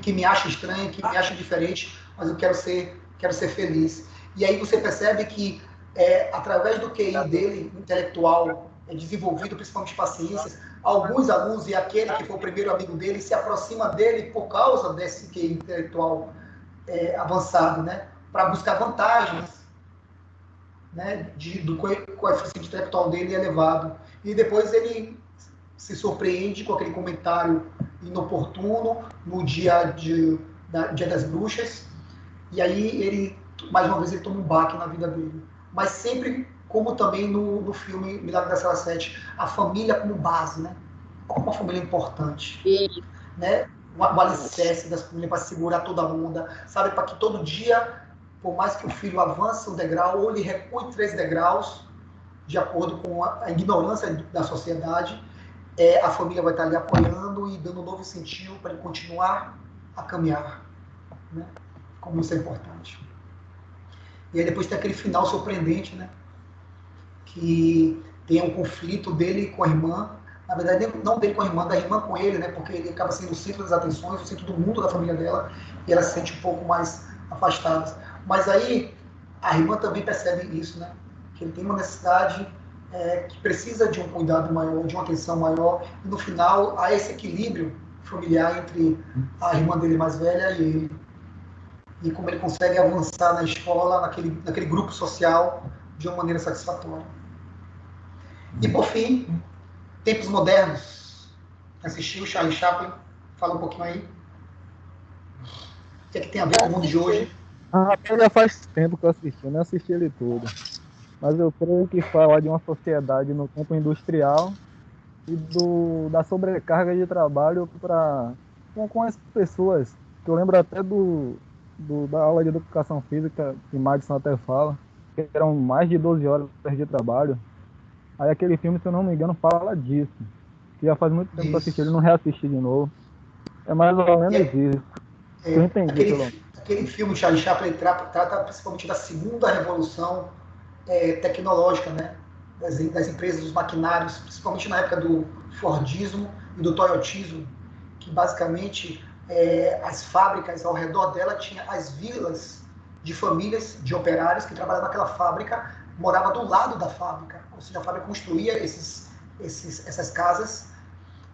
Que me acha estranho, que me acha diferente, mas eu quero ser feliz. E aí você percebe que, através do QI dele, intelectual, desenvolvido principalmente para ciências, alguns alunos, e aquele que foi o primeiro amigo dele, se aproxima dele por causa desse QI intelectual avançado, né? Para buscar vantagens, né? Do coeficiente intelectual dele elevado. E depois ele se surpreende com aquele comentário inoportuno no dia das bruxas, e aí ele, mais uma vez, ele toma um baque na vida dele. Mas sempre, como também no filme Milagre da Sala 7, a família como base, né? Como uma família importante. Né? O alicerce das famílias para segurar toda a onda, sabe? Para que todo dia, por mais que o filho avance um degrau, ou ele recue 3 degraus, de acordo com a ignorância da sociedade, a família vai estar ali apoiando e dando um novo sentido para ele continuar a caminhar, né? Como isso é importante. E aí depois tem aquele final surpreendente, né? Que tem um conflito dele com a irmã, na verdade não dele com a irmã, da irmã com ele, né? Porque ele acaba sendo o centro das atenções, o centro do mundo da família dela, e ela se sente um pouco mais afastada. Mas aí a irmã também percebe isso, né? Que ele tem uma necessidade que precisa de um cuidado maior, de uma atenção maior, e no final há esse equilíbrio familiar entre a irmã dele mais velha e ele. E como ele consegue avançar na escola, naquele grupo social, de uma maneira satisfatória. E por fim, Tempos Modernos. Assistiu o Charlie Chaplin? Fala um pouquinho aí. O que é que tem a ver com o mundo de hoje? Já faz tempo que eu assisti, eu não assisti ele todo. Mas eu creio que fala de uma sociedade no campo industrial e da sobrecarga de trabalho com as pessoas. Que eu lembro até da aula de educação física, que Madison até fala, que eram mais de 12 horas de trabalho. Aí aquele filme, se eu não me engano, fala disso. Que já faz muito tempo que eu assisti, ele não reassisti de novo. É mais ou menos isso. Eu entendi, aquele filme, Charlie Chaplin, trata principalmente da segunda revolução tecnológica, né? Das empresas, dos maquinários, principalmente na época do Fordismo e do Toyotismo, que basicamente as fábricas ao redor dela tinha as vilas de famílias de operários que trabalhavam naquela fábrica, morava do lado da fábrica, ou seja, a fábrica construía essas casas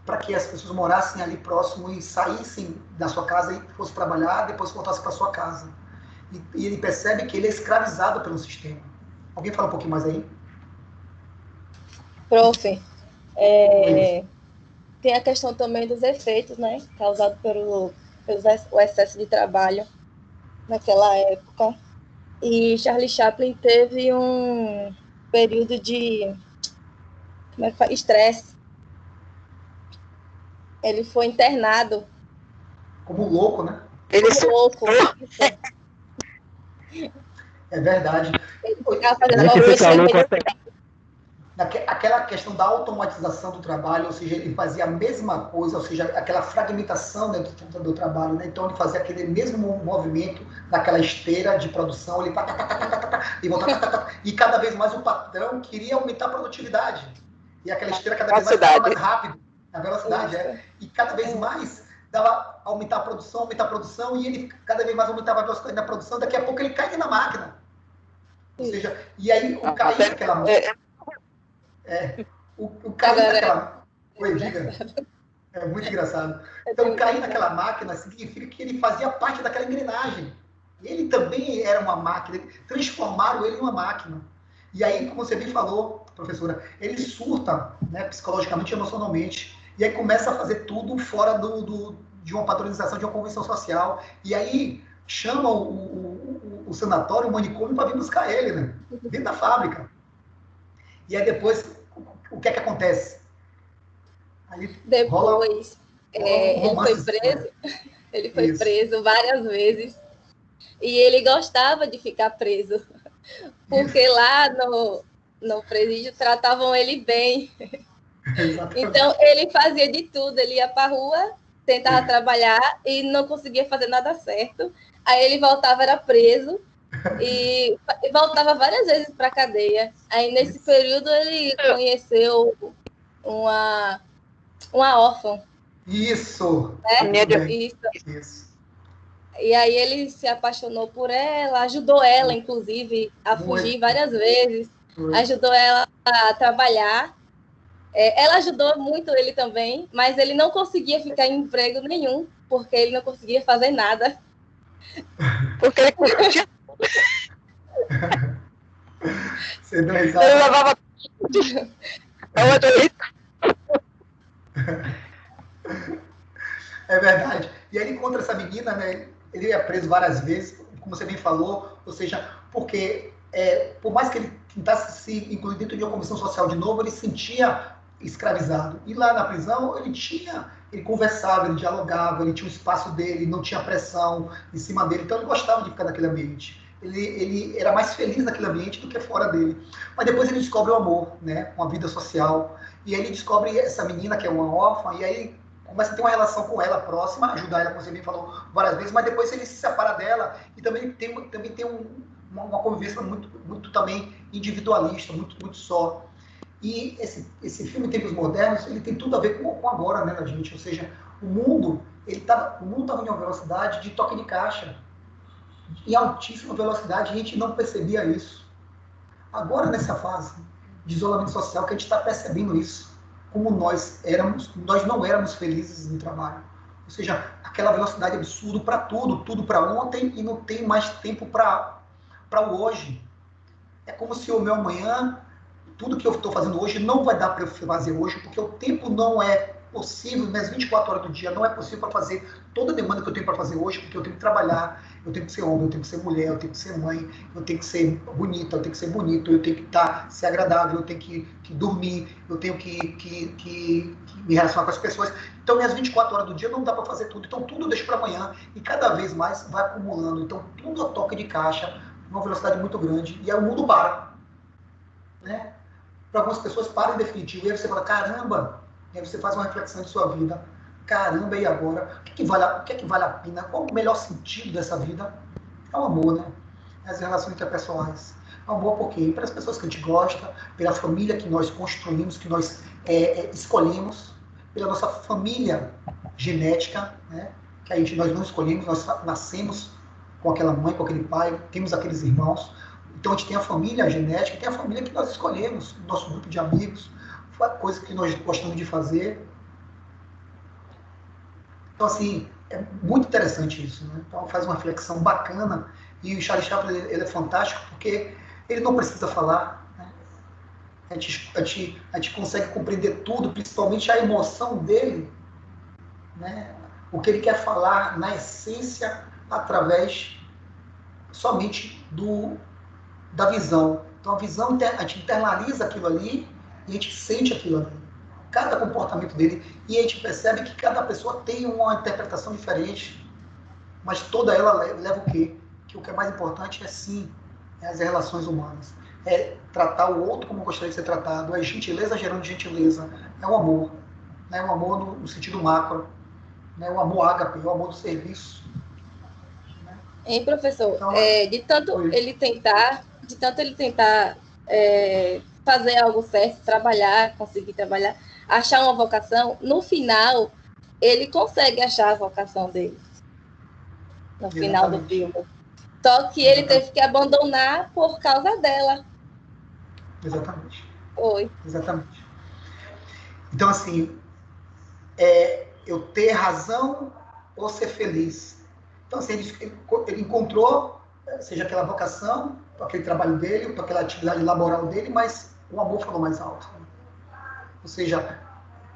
para que as pessoas morassem ali próximo e saíssem da sua casa e fossem trabalhar, depois voltassem para sua casa. E ele percebe que ele é escravizado pelo sistema. Alguém fala um pouquinho mais aí? Prof, tem a questão também dos efeitos, né, causados pelo excesso de trabalho naquela época. E Charlie Chaplin teve um período de estresse. Ele foi internado. Como louco, né? Como louco. É verdade. Aquela questão da automatização do trabalho, ou seja, ele fazia a mesma coisa, ou seja, aquela fragmentação dentro do trabalho, né? Então ele fazia aquele mesmo movimento naquela esteira de produção, ele e cada vez mais o patrão queria aumentar a produtividade. E aquela esteira cada vez mais rápido, a velocidade, e cada vez mais dava aumentar a produção, e ele cada vez mais aumentava a velocidade da produção, daqui a pouco ele caía na máquina. Ou seja, e aí o cair daquela máquina, o cair naquela... Oi, diga. É muito engraçado. Então, cair naquela máquina significa que ele fazia parte daquela engrenagem. Ele também era uma máquina. Transformaram ele em uma máquina. E aí, como você bem falou, professora, ele surta, né, psicologicamente e emocionalmente. E aí começa a fazer tudo fora de uma padronização, de uma convenção social. E aí chama o sanatório, o manicômio, para vir buscar ele, né? Dentro da fábrica. E aí depois, o que é que acontece? Aí depois, ele foi preso. Ele foi preso várias vezes. E ele gostava de ficar preso. Porque lá no presídio tratavam ele bem. Então, ele fazia de tudo. Ele ia para a rua, tentava trabalhar e não conseguia fazer nada certo. Aí ele voltava, era preso. E voltava várias vezes para a cadeia. Aí, nesse período, ele conheceu uma órfã. Isso! Isso. E aí ele se apaixonou por ela, ajudou ela, inclusive, a fugir várias vezes. Ajudou ela a trabalhar. Ela ajudou muito ele também, mas ele não conseguia ficar em emprego nenhum, porque ele não conseguia fazer nada. Porque ele curtia. Você não exato. Ele levava... É verdade. E aí ele encontra essa menina, né? Ele é preso várias vezes, como você bem falou, ou seja, porque por mais que ele tentasse se incluir dentro de uma convenção social de novo, ele se sentia escravizado. E lá na prisão ele conversava, ele dialogava, ele tinha o espaço dele, não tinha pressão em cima dele, então ele gostava de ficar naquele ambiente. Ele era mais feliz naquele ambiente do que fora dele. Mas depois ele descobre o amor, né? Uma vida social. E aí ele descobre essa menina que é uma órfã, e aí começa a ter uma relação com ela próxima, ajudar ela, como você bem falou várias vezes, mas depois ele se separa dela e também tem uma convivência muito também individualista, muito só. E esse filme Tempos Modernos, ele tem tudo a ver com agora, né, gente? Ou seja, o mundo estava em uma velocidade de toque de caixa, em altíssima velocidade, e a gente não percebia isso. Agora, nessa fase de isolamento social, que a gente está percebendo isso, como nós não éramos felizes no trabalho. Ou seja, aquela velocidade absurda para tudo para ontem, e não tem mais tempo para o hoje. É como se o meu amanhã, tudo que eu estou fazendo hoje, não vai dar para eu fazer hoje, porque o tempo não é possível, nas 24 horas do dia, não é possível para fazer toda a demanda que eu tenho para fazer hoje, porque eu tenho que trabalhar, eu tenho que ser homem, eu tenho que ser mulher, eu tenho que ser mãe, eu tenho que ser bonita, eu tenho que ser bonito, eu tenho que ser agradável, eu tenho que dormir, eu tenho que me relacionar com as pessoas. Então, minhas 24 horas do dia não dá para fazer tudo. Então, tudo eu deixo para amanhã e cada vez mais vai acumulando. Então, tudo a toque de caixa, uma velocidade muito grande, e aí o mundo para. Né? Para algumas pessoas para em definitivo, e aí você fala, caramba, e aí você faz uma reflexão de sua vida. Caramba, e agora? O que vale a pena? Qual o melhor sentido dessa vida? É o amor, né? As relações interpessoais. É o amor por quê? Pelas pessoas que a gente gosta, pela família que nós construímos, que nós escolhemos, pela nossa família genética, né? Que nós não escolhemos, nós nascemos com aquela mãe, com aquele pai, temos aqueles irmãos. Então a gente tem a família genética, tem a família que nós escolhemos, nosso grupo de amigos, coisa que nós gostamos de fazer. Então, assim, é muito interessante isso, né? Então, faz uma reflexão bacana. E o Charlie Chaplin, ele é fantástico porque ele não precisa falar. Né? A gente consegue compreender tudo, principalmente a emoção dele, né? O que ele quer falar na essência, através somente da visão. Então, a visão, a gente internaliza aquilo ali e a gente sente aquilo ali. Cada comportamento dele, e a gente percebe que cada pessoa tem uma interpretação diferente, mas toda ela leva o quê? Que o que é mais importante é as relações humanas. É tratar o outro como gostaria de ser tratado, é gentileza gerando gentileza, é o amor. Né? O amor no sentido macro, né? O amor ágape, o amor do serviço. Né? Hein, professor? Então, de tanto ele tentar fazer algo certo, conseguir trabalhar, achar uma vocação, no final, ele consegue achar a vocação dele. No final do filme. Só que ele teve que abandonar por causa dela. Exatamente. Foi. Exatamente. Então, assim, eu ter razão ou ser feliz. Então, assim, ele encontrou, seja aquela vocação, para aquele trabalho dele, para aquela atividade laboral dele, mas o amor falou mais alto. Ou seja,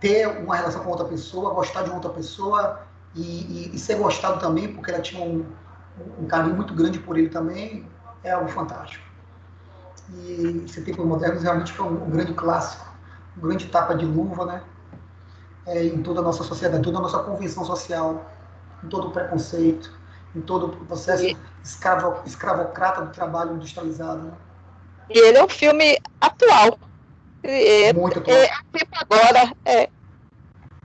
ter uma relação com outra pessoa, gostar de outra pessoa e ser gostado também, porque ela tinha um carinho muito grande por ele também, é algo fantástico. E esse Tempos Modernos realmente foi um grande clássico, um grande tapa de luva, né? Em toda a nossa sociedade, em toda a nossa convenção social, em todo o preconceito, em todo o processo escravocrata do trabalho industrializado. Né? E ele é um filme atual. Muito atual. Tipo agora.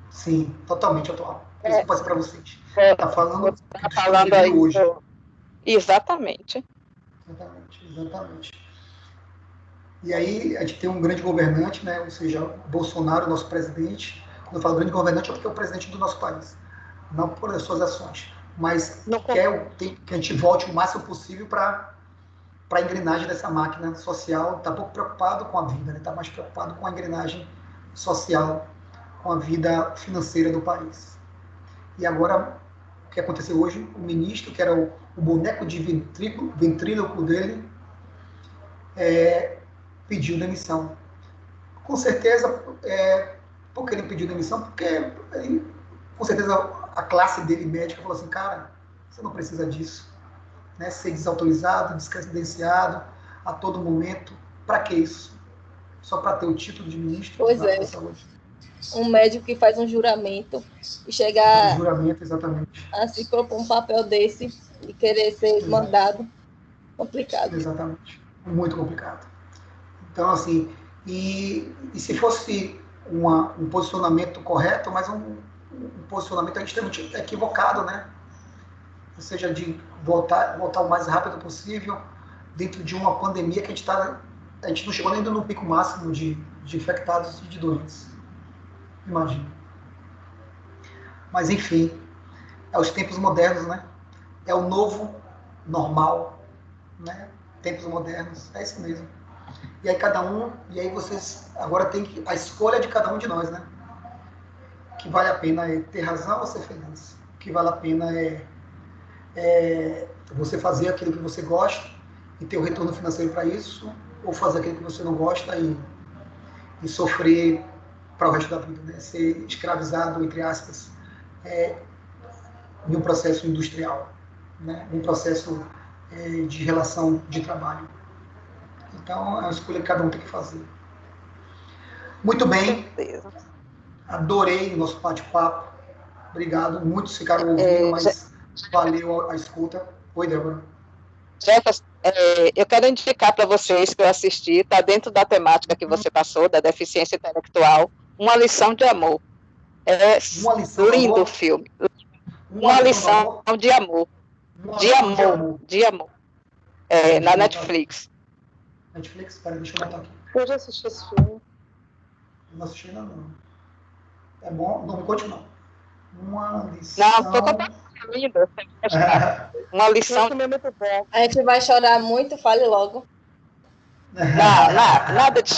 Sim, totalmente atual. Isso que eu passei para vocês. Está falando, aí hoje. Exatamente. Exatamente. E aí a gente tem um grande governante, né? Ou seja, Bolsonaro, nosso presidente. Quando eu falo grande governante é porque é o presidente do nosso país, não por as suas ações, mas quer que a gente volte o máximo possível para a engrenagem dessa máquina social. Está pouco preocupado com a vida, está mais preocupado com a engrenagem social, com a vida financeira do país. E agora, o que aconteceu hoje, o ministro, que era o boneco de ventríloco dele, pediu demissão. Com certeza, por que ele pediu demissão? Porque, com certeza, a classe dele médica falou assim, cara, você não precisa disso. Né? Ser desautorizado, descredenciado a todo momento. Para que isso? Só para ter o título de ministro da saúde. Um médico que faz um juramento e chegar exatamente. a se propor um papel desse e querer ser mandado. Complicado. Exatamente. Muito complicado. Então, assim, e se fosse um posicionamento correto, mas um posicionamento a gente tem equivocado, né? Ou seja, de voltar o mais rápido possível dentro de uma pandemia que a gente não chegou ainda no pico máximo de infectados e de doentes. Imagina. Mas, enfim, é os tempos modernos, né? É o novo normal, né? Tempos modernos, é isso mesmo. E aí vocês agora tem a escolha de cada um de nós, né? O que vale a pena é ter razão ou ser feliz. O que vale a pena é você fazer aquilo que você gosta e ter o retorno financeiro para isso, ou fazer aquilo que você não gosta e sofrer para o resto da vida, né? Ser escravizado, entre aspas, em um processo industrial, né? Em um processo de relação de trabalho. Então, é uma escolha que cada um tem que fazer. Muito bem. Adorei o nosso bate-papo. Obrigado. Muitos ficaram ouvindo, mas valeu a escuta. Oi, Débora. Jefferson, eu quero indicar para vocês que eu assisti, está dentro da temática que você passou, da deficiência intelectual, Uma Lição de Amor. É lindo o filme. Uma lição de amor. De amor. Na Netflix. Netflix? Peraí, deixa eu botar aqui. Eu já assisti esse filme. Não assisti ainda não. É bom? Não me conte não. Uma lição... Não, tô contando ainda. Uma lição... muito bom. A gente vai chorar muito, fale logo. Nada de...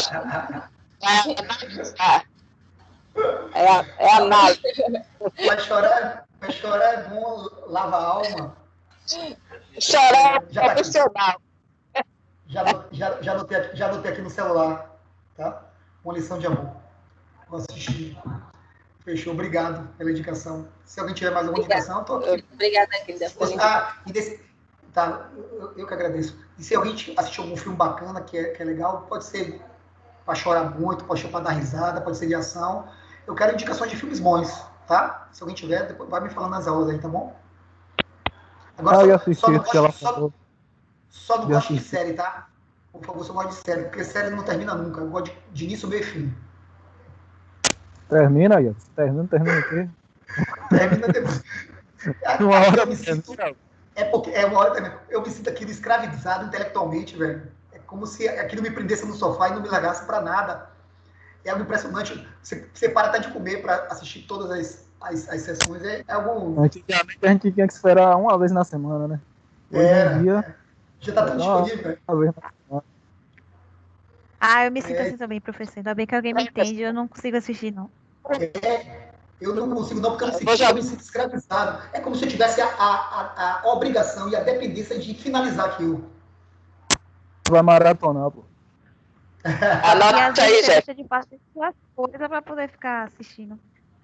É análise. Vai chorar é bom, lava a alma. Chorar é profissional. Já anotei aqui no celular, tá? Uma lição de amor. Vou assistir. Fechou, obrigado pela indicação. Se alguém tiver mais alguma indicação, estou aqui. Obrigada, querida. Eu que agradeço. E se alguém assistiu algum filme bacana, que é legal, pode ser para chorar muito, pode ser para dar risada, pode ser de ação. Eu quero indicações de filmes bons, tá? Se alguém tiver, depois vai me falando nas aulas aí, tá bom? Agora, eu assisti isso que ela falou. Só não gosto de série, tá? Por favor, só gosto de série, porque série não termina nunca. Eu gosto de início, meio e fim. Termina aí, termina o quê? Termina depois. Uma hora eu me sinto, uma hora também. Eu me sinto aquilo escravizado intelectualmente, velho. É como se aquilo me prendesse no sofá e não me largasse pra nada. É algo impressionante. Você para até de comer para assistir todas as sessões. É algo... Antigamente a gente tinha que esperar uma vez na semana, né? Hoje em dia... Já tá tudo disponível, velho. Uma vez na semana. Eu me sinto assim também, professor. Ainda bem que alguém me entende. Eu não consigo assistir, não. Eu não consigo não, porque eu me sinto escravizado. É como se eu tivesse a obrigação e a dependência de finalizar aquilo. Vai maratonar, pô. Anote aí, Jeff. Você de fazer suas coisas para poder ficar assistindo.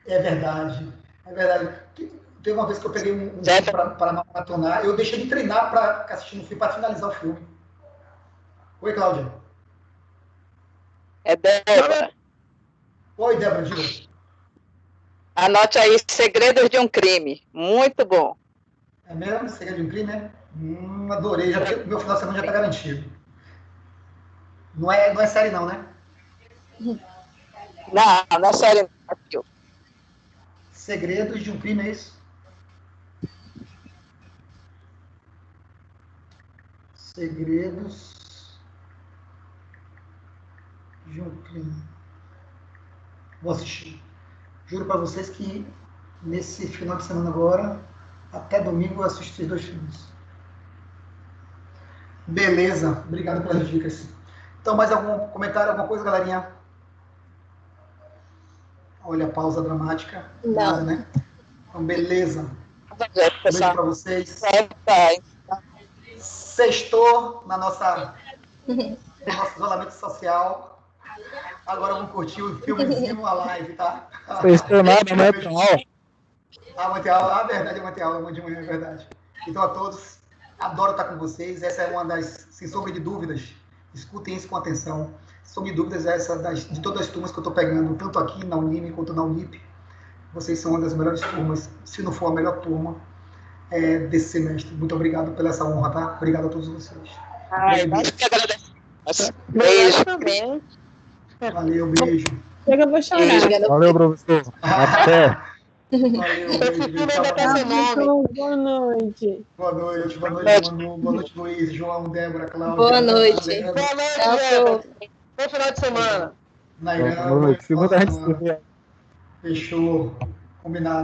É verdade. Teve uma vez que eu peguei um filme para maratonar, eu deixei de treinar para ficar assistindo o filme, para finalizar o filme. Oi, Cláudia. É Débora. Oi, Débora, diga. Anote aí, Segredos de um Crime. Muito bom. É mesmo? Segredo de um Crime, né? Adorei. Meu final de semana já está garantido. Não é série não, né? Não é série não. Segredos de um Crime, é isso? Segredos de um Crime. Vou assistir. Juro para vocês que nesse final de semana agora, até domingo, eu assisto esses 2 filmes. Beleza. Obrigado pelas dicas. Então, mais algum comentário, alguma coisa, galerinha? Olha a pausa dramática. Não. Nada, né? Então, beleza. Beijo para vocês. Sextou no nosso isolamento social. Agora vamos curtir o filmezinho, a live, tá? Sextou nada, né? Tem aula. Vai ter aula. Verdade, vai ter aula amanhã de manhã, é verdade. Então, a todos, adoro estar com vocês. Essa é uma das, sem sombra de dúvidas, escutem isso com atenção. Sombra de dúvidas, essa de todas as turmas que eu estou pegando, tanto aqui na Unime quanto na Unip. Vocês são uma das melhores turmas, se não for a melhor turma desse semestre. Muito obrigado pela essa honra, tá? Obrigado a todos vocês. Nós que agradecemos. Beijo. Também. Valeu, beijo. Chega, eu vou chorar. Valeu, professor. Até. Valeu, beijo. Boa noite. Boa noite, Manu. Boa noite, Luiz, João, Débora, Cláudia. Boa noite. Boa noite. Bom final de semana. Nairã, Boa noite. Segunda a gente se vê. Fechou. Combinado.